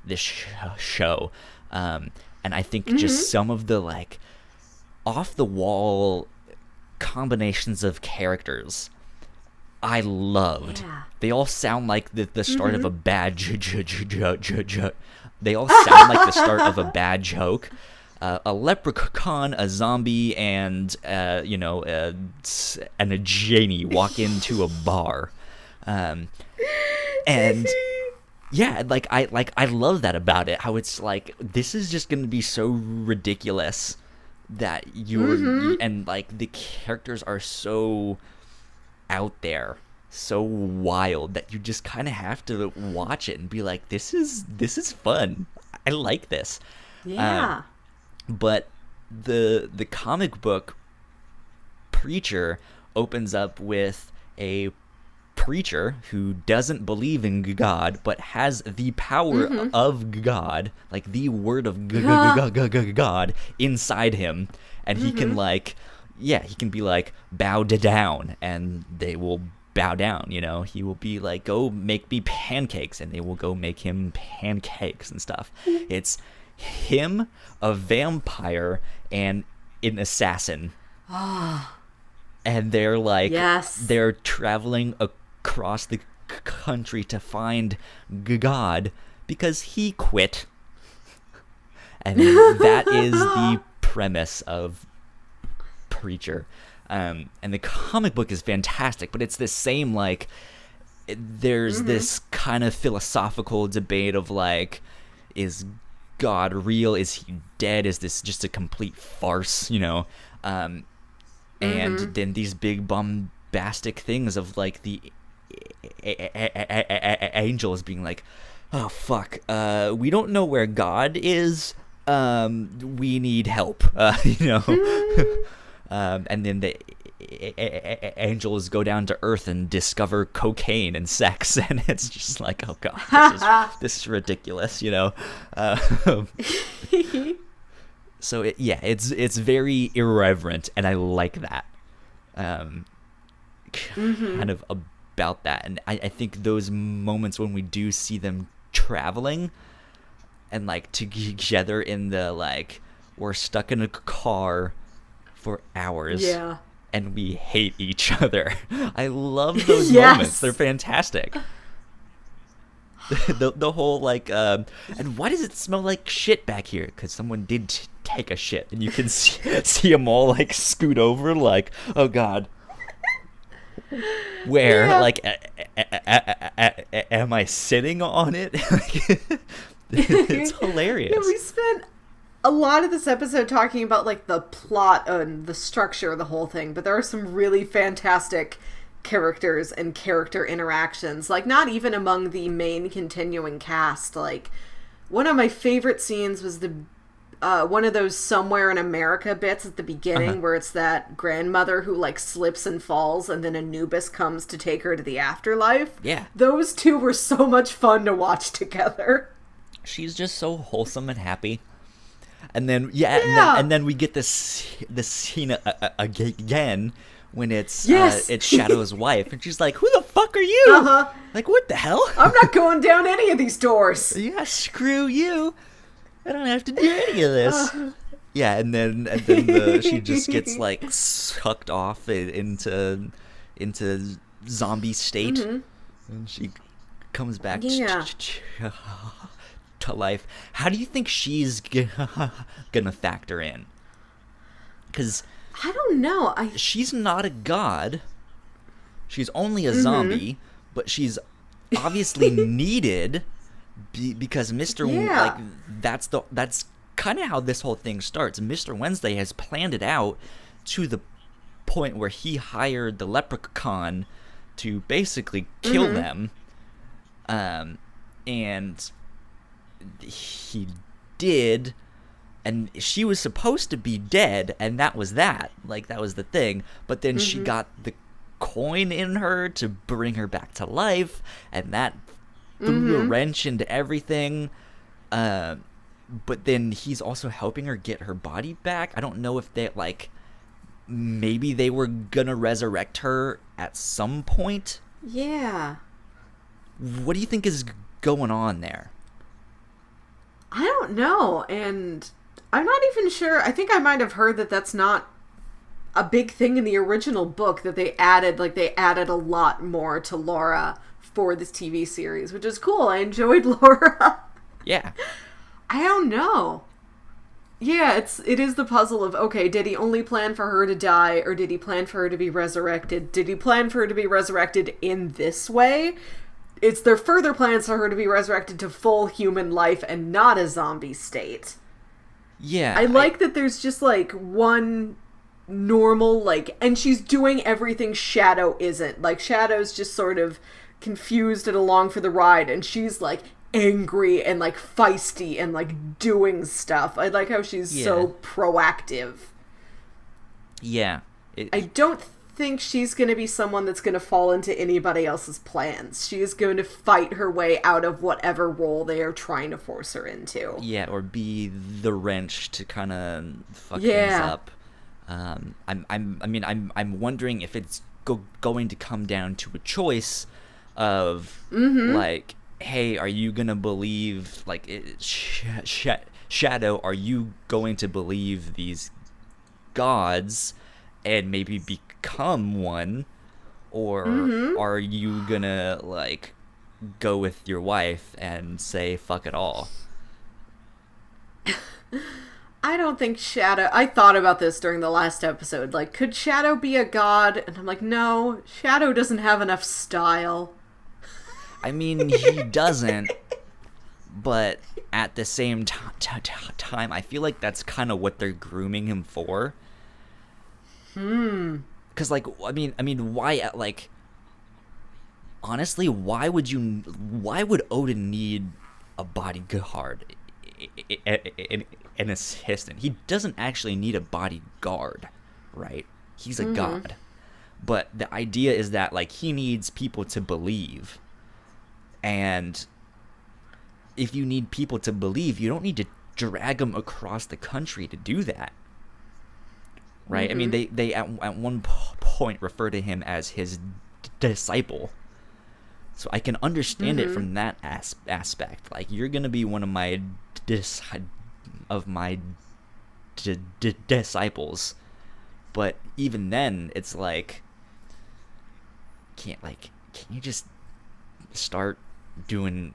this show, and I think just some of the like off the wall combinations of characters I loved. They all sound like the start of a bad They all sound like the start of a bad joke. A leprechaun, a zombie, and a genie walk into a bar, and yeah, I love that about it. How it's like, this is just gonna be so ridiculous that and like the characters are so out there, so wild, that you just kind of have to watch it and be like, this is fun. I like this. But the comic book Preacher opens up with a preacher who doesn't believe in God but has the power of God, like the word of God inside him, and he can like he can be like, bow down, and they will bow down, you know. He will be like, go make me pancakes, and they will go make him pancakes and stuff. It's him, a vampire, and an assassin. And they're like, they're traveling across the country to find God because he quit. And that is the premise of Preacher. And the comic book is fantastic, but it's the same, like, there's this kind of philosophical debate of, like, is God real? Is he dead? Is this just a complete farce, you know? And then these big bombastic things of, like, the angels being like, oh, fuck, we don't know where God is. We need help, you know? And then the angels go down to Earth and discover cocaine and sex, and it's just like, oh god, this is ridiculous, you know. So it's very irreverent, and I like that. Kind of about that, and I think those moments when we do see them traveling, and like together in the, like, we're stuck in a car for hours, and we hate each other. I love those moments. They're fantastic. the whole, like, and why does it smell like shit back here? Because someone did take a shit, and you can see them all, like, scoot over, like, oh god, where, like, am I sitting on it? It's hilarious. Yeah, we spent a lot of this episode talking about, like, the plot and the structure of the whole thing, but there are some really fantastic characters and character interactions, like, not even among the main continuing cast. Like, one of my favorite scenes was the one of those Somewhere in America bits at the beginning, where it's that grandmother who, like, slips and falls, and then Anubis comes to take her to the afterlife. Yeah. Those two were so much fun to watch together. She's just so wholesome and happy. And then and then we get this scene again when it's Shadow's wife, and she's like, "Who the fuck are you?" Like, what the hell? I'm not going down any of these doors. Yeah, screw you. I don't have to do any of this. Yeah, and then she just gets, like, sucked off into zombie state, and she comes back to life. How do you think she's gonna factor in? Because I don't know. She's not a god. She's only a zombie, but she's obviously needed because Mr. Like, that's kind of how this whole thing starts. Mr. Wednesday has planned it out to the point where he hired the leprechaun to basically kill them, and he did, and she was supposed to be dead, and that was that. Like, that was the thing. But then she got the coin in her to bring her back to life, and that threw a wrench into everything. But then he's also helping her get her body back. I don't know if they, like, maybe they were gonna resurrect her at some point. Yeah. What do you think is going on there? I don't know, and I'm not even sure. I think I might have heard that that's not a big thing in the original book, that they added a lot more to Laura for this TV series, which is cool. I enjoyed Laura. Yeah. I don't know. Yeah, it is the puzzle of, okay, did he only plan for her to die, or did he plan for her to be resurrected? Did he plan for her to be resurrected in this way? It's their further plans for her to be resurrected to full human life and not a zombie state. Yeah. I like that there's just, like, one normal, like, and she's doing everything Shadow isn't. Like, Shadow's just sort of confused and along for the ride, and she's, like, angry and, like, feisty and, like, doing stuff. I like how she's so proactive. Yeah. I don't think she's going to be someone that's going to fall into anybody else's plans. She is going to fight her way out of whatever role they are trying to force her into. Yeah, or be the wrench to kind of fuck things up. I'm wondering if it's going to come down to a choice of like, hey, are you gonna believe like Shadow? Are you going to believe these gods and maybe become one, or are you gonna like go with your wife and say fuck it all? I don't think Shadow... I thought about this during the last episode. Like, could Shadow be a god? And I'm like, no, Shadow doesn't have enough style. I mean, he doesn't, but at the same time, I feel like that's kind of what they're grooming him for. Because, like, I mean, why, like, honestly, why would Odin need a bodyguard? An assistant. He doesn't actually need a bodyguard, right? He's a god. But the idea is that, like, he needs people to believe. And if you need people to believe, you don't need to drag them across the country to do that. Right? I mean, they at one point refer to him as his disciple. So I can understand it from that aspect. Like, you're going to be one of my disciples, but even then it's like, can't you just start doing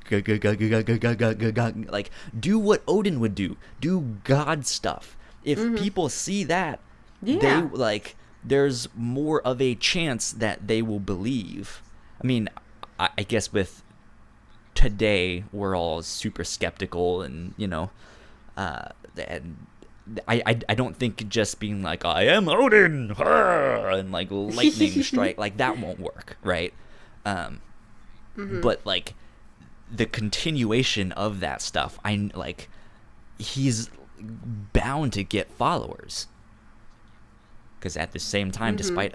like, do what Odin would do god stuff. If people see that, they like, there's more of a chance that they will believe. I mean, I guess with today we're all super skeptical, and you know, and I don't think just being like, I am Odin, and like lightning strike, like that won't work, right? But like the continuation of that stuff, I like, he's bound to get followers, because at the same time, despite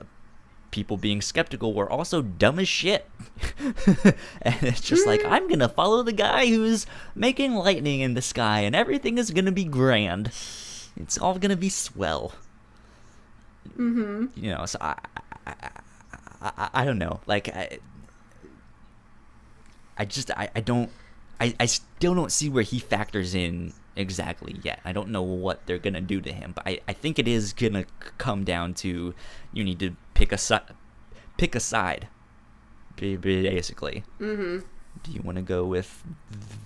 people being skeptical, we're also dumb as shit. And it's just like, I'm gonna follow the guy who's making lightning in the sky, and everything is gonna be grand. It's all gonna be swell. You know, so I don't know. Like, I still don't see where he factors in exactly yet. I don't know what they're gonna do to him, but I think it is gonna come down to, you need to pick a side, basically. Do you want to go with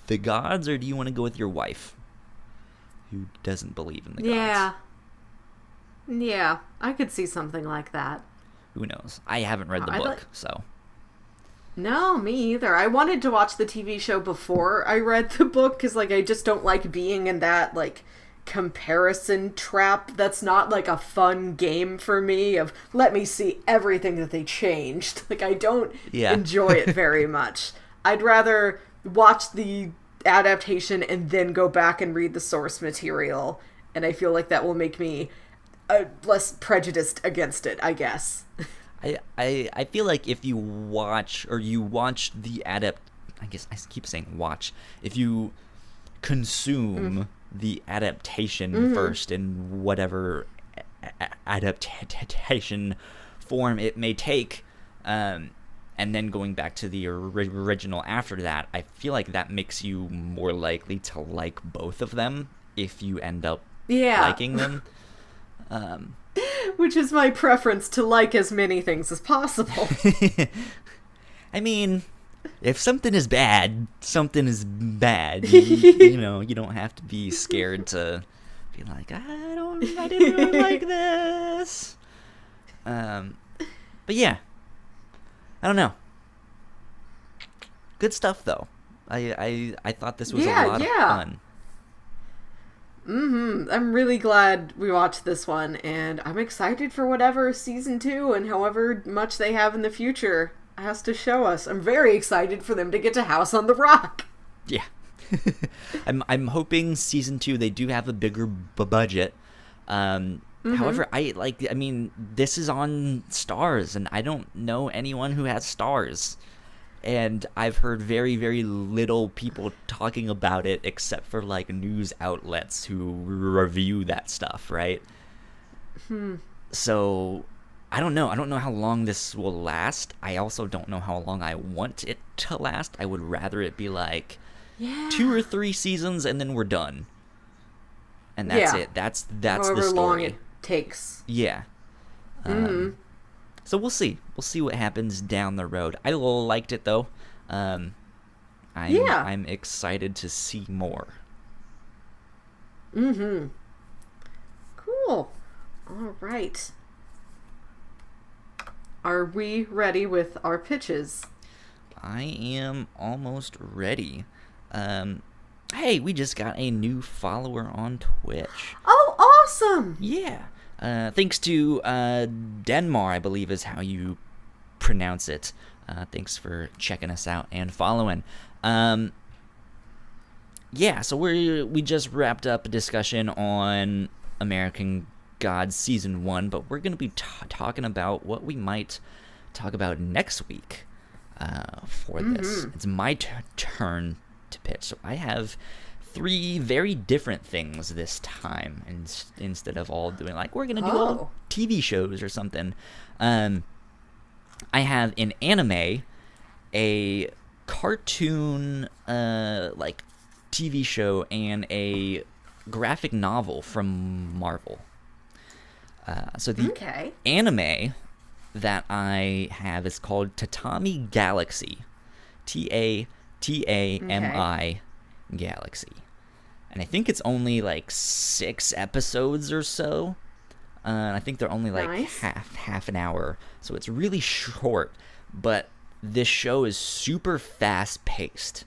the gods, or do you want to go with your wife, who doesn't believe in the gods? Yeah, I could see something like that. Who knows? I haven't read the book, so. No, me either. I wanted to watch the TV show before I read the book, because, like, I just don't like being in that, like, comparison trap. That's not, like, a fun game for me of, let me see everything that they changed. Like, I don't enjoy it very much. I'd rather watch the adaptation and then go back and read the source material, and I feel like that will make me less prejudiced against it, I guess. I feel like if you watch the I guess I keep saying watch. If you consume the adaptation first in whatever adaptation form it may take, and then going back to the original after that, I feel like that makes you more likely to like both of them if you end up liking them. Which is my preference, to like as many things as possible. I mean, if something is bad, something is bad. You know, you don't have to be scared to be like, I didn't really like this. But yeah, I don't know. Good stuff though. I thought this was a lot of fun. I'm really glad we watched this one, and I'm excited for whatever season 2 and however much they have in the future has to show us. I'm very excited for them to get to House on the Rock. Yeah. I'm hoping season 2 they do have a bigger budget. However, I mean, this is on Stars, and I don't know anyone who has Stars. And I've heard very, very little people talking about it, except for, like, news outlets who review that stuff, right? So I don't know. I don't know how long this will last. I also don't know how long I want it to last. I would rather it be like 2 or 3 seasons and then we're done. And that's it. That's however the story. long it takes. Yeah. So we'll see. We'll see what happens down the road. I liked it though. I'm excited to see more. Cool. All right. Are we ready with our pitches? I am almost ready. Hey, we just got a new follower on Twitch. Oh, awesome! Yeah. Thanks to Denmar, I believe is how you pronounce it. Thanks for checking us out and following. Yeah, so we just wrapped up a discussion on American Gods Season 1, but we're going to be talking about what we might talk about next week for this. It's my turn to pitch, so I have 3 very different things this time, instead of all doing, like, we're going to do all TV shows or something. I have an anime, a cartoon, like, TV show, and a graphic novel from Marvel. So the anime that I have is called Tatami Galaxy. Tatami Galaxy. And I think it's only like 6 episodes or so. I think they're only like half an hour. So it's really short. But this show is super fast paced.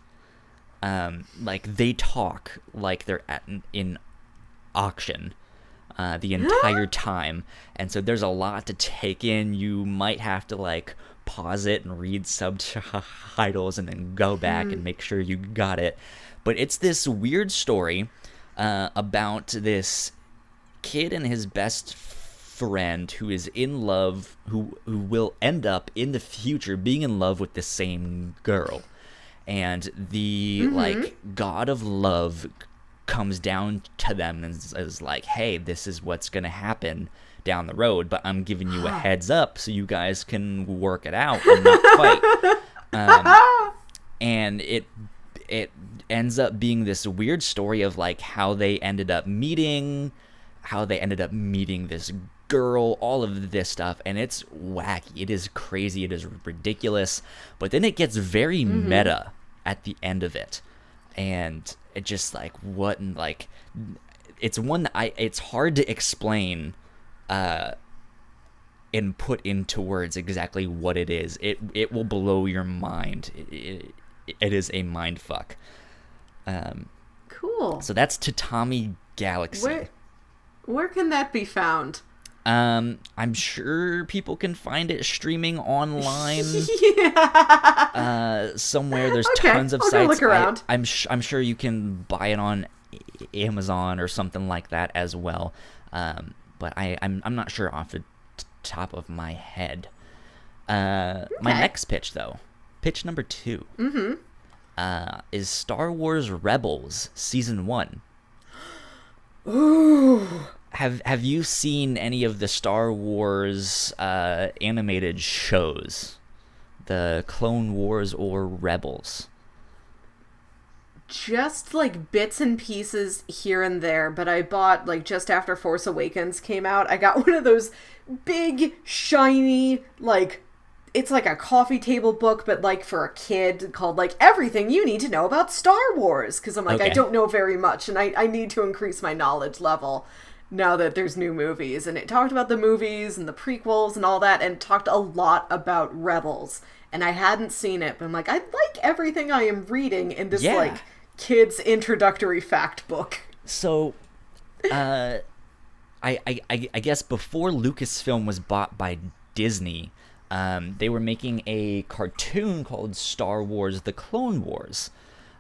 Like they talk like they're in auction the entire time, and so there's a lot to take in. You might have to like pause it and read subtitles and then go back and make sure you got it. But it's this weird story about this kid and his best friend who is in love, who will end up in the future being in love with the same girl. And the like god of love comes down to them and is like, hey, this is what's gonna happen down the road, but I'm giving you a heads up so you guys can work it out and not fight. And it ends up being this weird story of like how they ended up meeting this girl, all of this stuff, and it's wacky. It is crazy. It is ridiculous. But then it gets very meta at the end of it, and it just like what and like it's one that it's hard to explain and put into words exactly what it is. It will blow your mind. It is a mind fuck. Cool. So that's Tatami Galaxy. Where can that be found? I'm sure people can find it streaming online. Somewhere. There's tons of I'll sites. Go look around. I'm sure you can buy it on Amazon or something like that as well. But I'm not sure off the top of my head. My next pitch, though, pitch number 2, is Star Wars Rebels Season 1. Ooh. Have you seen any of the Star Wars animated shows? The Clone Wars or Rebels? Just like bits and pieces here and there, but I bought, like, just after Force Awakens came out, I got one of those big, shiny, like, it's like a coffee table book, but like for a kid, called like Everything You Need to Know About Star Wars, because I'm like, I don't know very much, and I need to increase my knowledge level now that there's new movies. And it talked about the movies and the prequels and all that, and talked a lot about Rebels. And I hadn't seen it, but I'm like, I like everything I am reading in this like kids introductory fact book. So, I guess before Lucasfilm was bought by Disney, they were making a cartoon called Star Wars: The Clone Wars.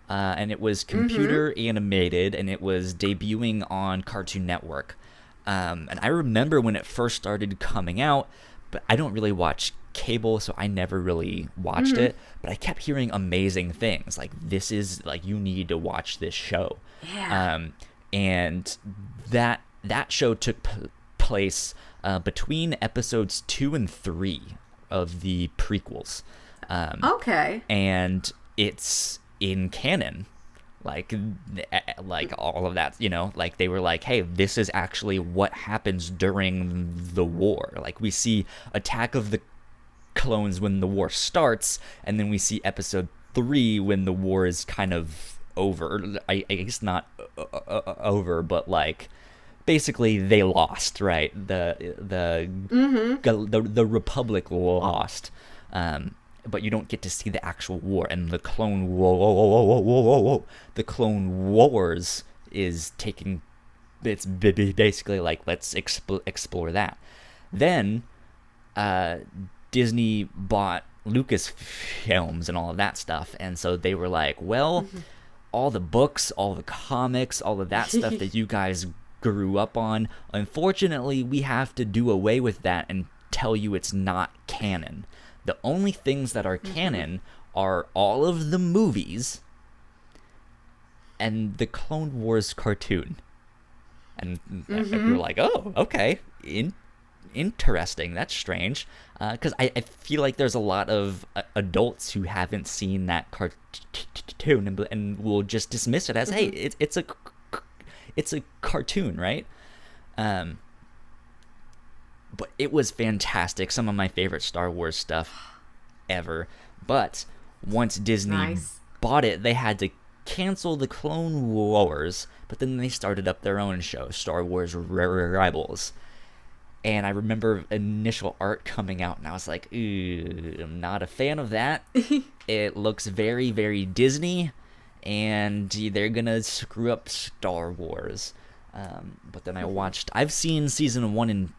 And it was computer animated, and it was debuting on Cartoon Network. And I remember when it first started coming out, but I don't really watch cable, so I never really watched it. But I kept hearing amazing things, like, this is, like, you need to watch this show. Yeah. And that show took place between episodes 2 and 3 of the prequels. Okay. And it's in canon. Like all of that, like they were like, hey, this is actually what happens during the war. Like we see Attack of the Clones when the war starts, and then we see episode 3 when the war is kind of over. I guess not over, but like basically they lost, right? The Republic lost. But you don't get to see the actual war, and the Clone the Clone Wars is taking. It's basically like, let's explore that. Then, Disney bought Lucasfilms and all of that stuff, and so they were like, well, all the books, all the comics, all of that stuff that you guys grew up on, unfortunately, we have to do away with that and tell you it's not canon. The only things that are canon are all of the movies and the Clone Wars cartoon. And you're like, oh, okay, interesting. That's strange. Because I feel like there's a lot of adults who haven't seen that cartoon and will just dismiss it as, hey, it's a cartoon, right? But it was fantastic. Some of my favorite Star Wars stuff ever. But once Disney bought it, they had to cancel the Clone Wars. But then they started up their own show, Star Wars Rebels. And I remember initial art coming out, and I was like, ooh, I'm not a fan of that. It looks very, very Disney, and they're going to screw up Star Wars. But then I've seen season 1 and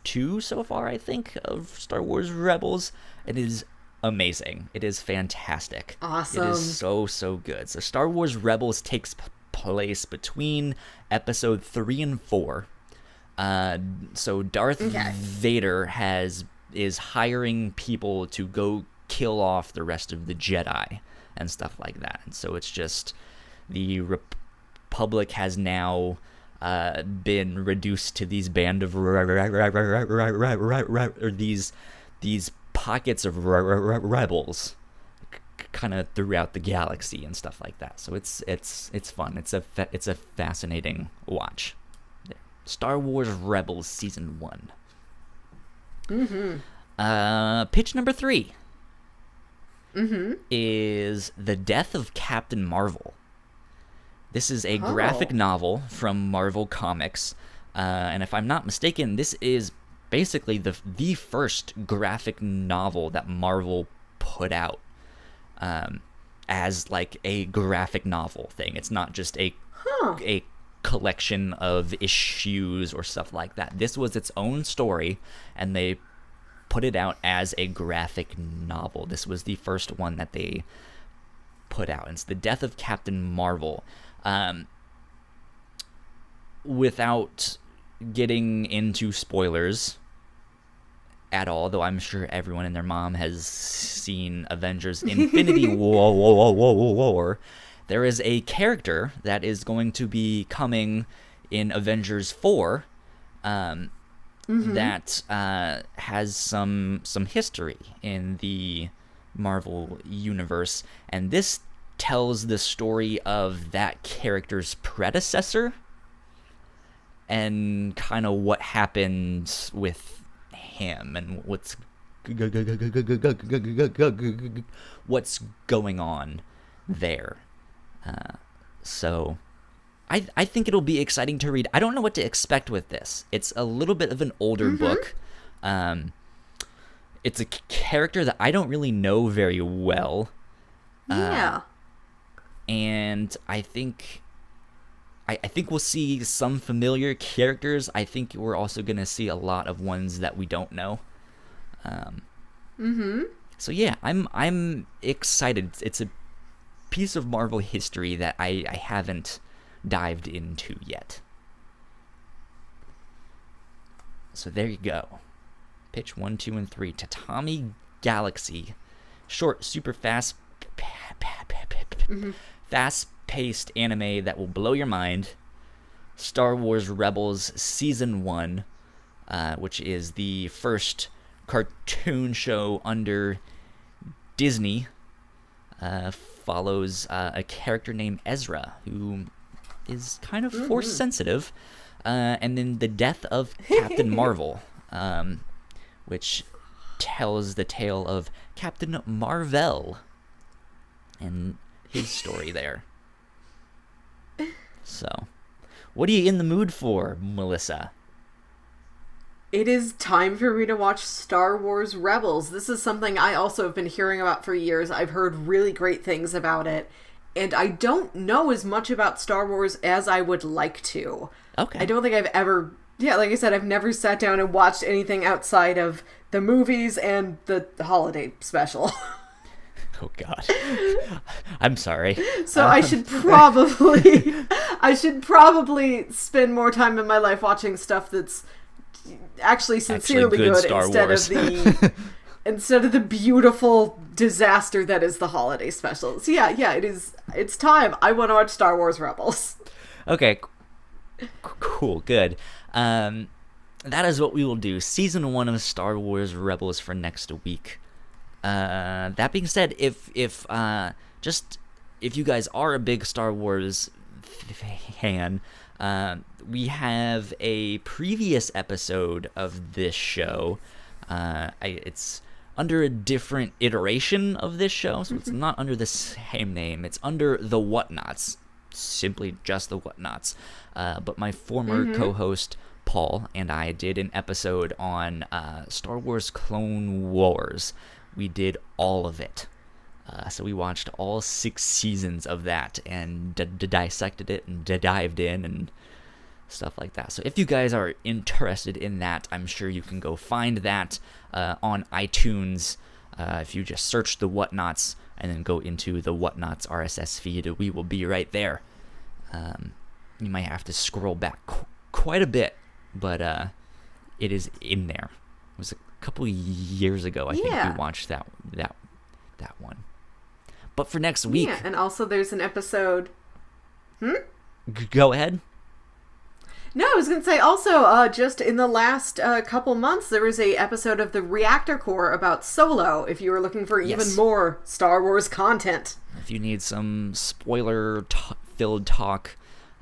2 so far, I think, of Star Wars Rebels. It is amazing. It is fantastic. Awesome. It is so, so good. So Star Wars Rebels takes place between episode 3 and 4. So Darth Vader is hiring people to go kill off the rest of the Jedi and stuff like that. And so it's just the Republic has now been reduced to these band of or these pockets of rebels kind of throughout the galaxy and stuff like that. So it's fun. It's a fascinating watch. Star Wars Rebels season 1. Pitch number 3 is The Death of Captain Marvel. This is a graphic novel from Marvel Comics, and if I'm not mistaken, this is basically the first graphic novel that Marvel put out as like a graphic novel thing. It's not just a collection of issues or stuff like that. This was its own story, and they put it out as a graphic novel. This was the first one that they put out. It's The Death of Captain Marvel. Without getting into spoilers at all, though I'm sure everyone and their mom has seen Avengers Infinity War, there is a character that is going to be coming in Avengers 4 that has some history in the Marvel universe, and this tells the story of that character's predecessor and kind of what happened with him and what's going on there. So I think it'll be exciting to read. I don't know what to expect with this. It's a little bit of an older book. It's a character that I don't really know very well. And I think we'll see some familiar characters. I think we're also going to see a lot of ones that we don't know. So yeah, I'm excited. It's a piece of Marvel history that I haven't dived into yet. So there you go. Pitch 1, 2, and 3. Tatami Galaxy. Short, super fast, fast-paced anime that will blow your mind. Star Wars Rebels Season 1. which is the first cartoon show under Disney. Follows a character named Ezra, who is kind of force sensitive, and then the death of Captain Marvel, which tells the tale of Captain Marvel and his story there. So, what are you in the mood for, Melissa? It is time for me to watch Star Wars Rebels. This is something I also have been hearing about for years. I've heard really great things about it. And I don't know as much about Star Wars as I would like to. Okay. I don't think I've ever... Yeah, like I said, I've never sat down and watched anything outside of the movies and the holiday special. Oh, God. I'm sorry. So I should probably... I should probably spend more time in my life watching stuff that's actually sincerely good instead of the beautiful disaster that is the holiday special. So yeah, it's time. I want to watch Star Wars Rebels. Okay, cool, good. That is what we will do. Season 1 of Star Wars Rebels for next week. That being said, if you guys are a big Star Wars fan, we have a previous episode of this show. It's under a different iteration of this show, so it's not under the same name. It's under the Whatnauts, simply just the Whatnauts. But my former co-host Paul and I did an episode on Star Wars Clone Wars. We did all of it. So we watched all 6 seasons of that and dissected it and dived in and stuff like that. So if you guys are interested in that, I'm sure you can go find that on iTunes. If you just search the Whatnauts and then go into the Whatnauts RSS feed, we will be right there. You might have to scroll back quite a bit, but it is in there. It was a couple years ago, I think we watched that one. But for next week... Yeah, and also there's an episode... Go ahead. No, I was going to say also, just in the last couple months, there was a episode of the Reactor Core about Solo, if you were looking for even more Star Wars content. If you need some spoiler-filled talk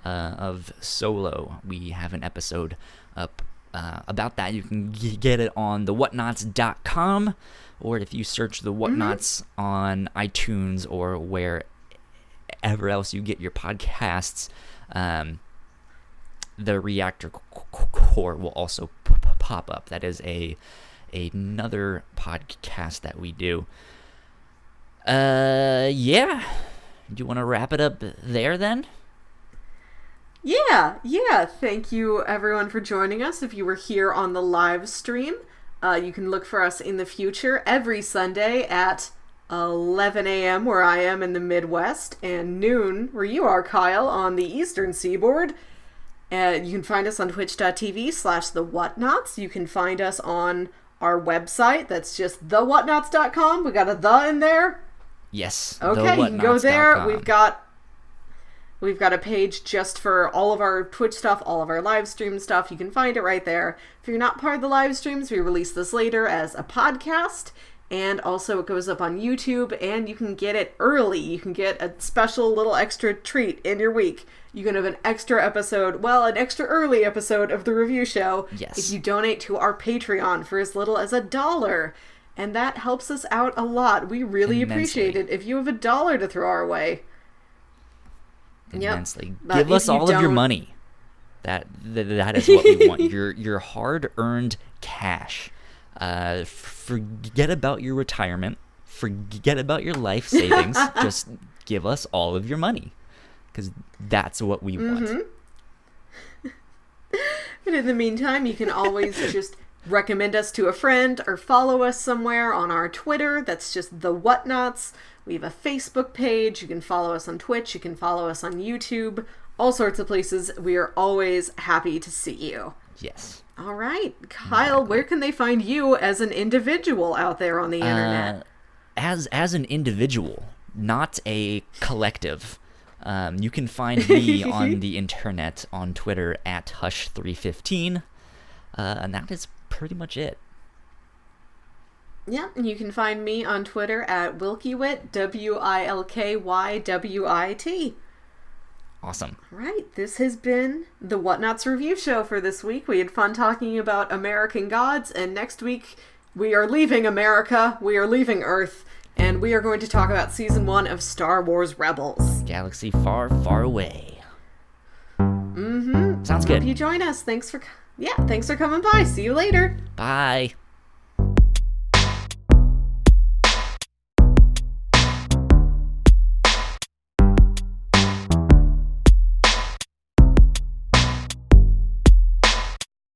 of Solo, we have an episode up about that. You can get it on thewhatnauts.com, or if you search the Whatnauts on iTunes or wherever else you get your podcasts, the Reactor Core will also pop up. That is another podcast that we do. Yeah. Do you want to wrap it up there then? Yeah. Thank you, everyone, for joining us. If you were here on the live stream, you can look for us in the future every Sunday at 11 a.m. where I am in the Midwest, and noon where you are, Kyle, on the Eastern Seaboard. You can find us on twitch.tv/thewhatnauts. You can find us on our website. That's just thewhatnauts.com. We got a "the" in there. Yes. Okay, you can go there. We've got a page just for all of our Twitch stuff, all of our live stream stuff. You can find it right there. If you're not part of the live streams, we release this later as a podcast. And also it goes up on YouTube, and you can get it early. You can get a special little extra treat in your week. You can have an extra early episode of the review show if you donate to our Patreon for as little as $1. And that helps us out a lot. We really appreciate it if you have $1 to throw our way. Immensely. Yep. Give us all of your money. That is what we want. Your hard-earned cash. Forget about your retirement. Forget about your life savings. Just give us all of your money, because that's what we want. But in the meantime, you can always just recommend us to a friend or follow us somewhere on our Twitter. That's just the Whatnauts. We have a Facebook page. You can follow us on Twitch. You can follow us on YouTube. All sorts of places. We are always happy to see you. Yes. All right. Kyle, where can they find you as an individual out there on the internet? As an individual, not a collective. You can find me on the internet on Twitter at Hush315. And that is pretty much it. Yeah, and you can find me on Twitter at Wilkywit, WILKYWIT. Awesome. Right, this has been the Whatnauts Review Show for this week. We had fun talking about American gods, and next week we are leaving America, we are leaving Earth, and we are going to talk about Season 1 of Star Wars Rebels. Galaxy far, far away. Mm-hmm. Sounds good. Hope you join us. Thanks for coming by. See you later. Bye.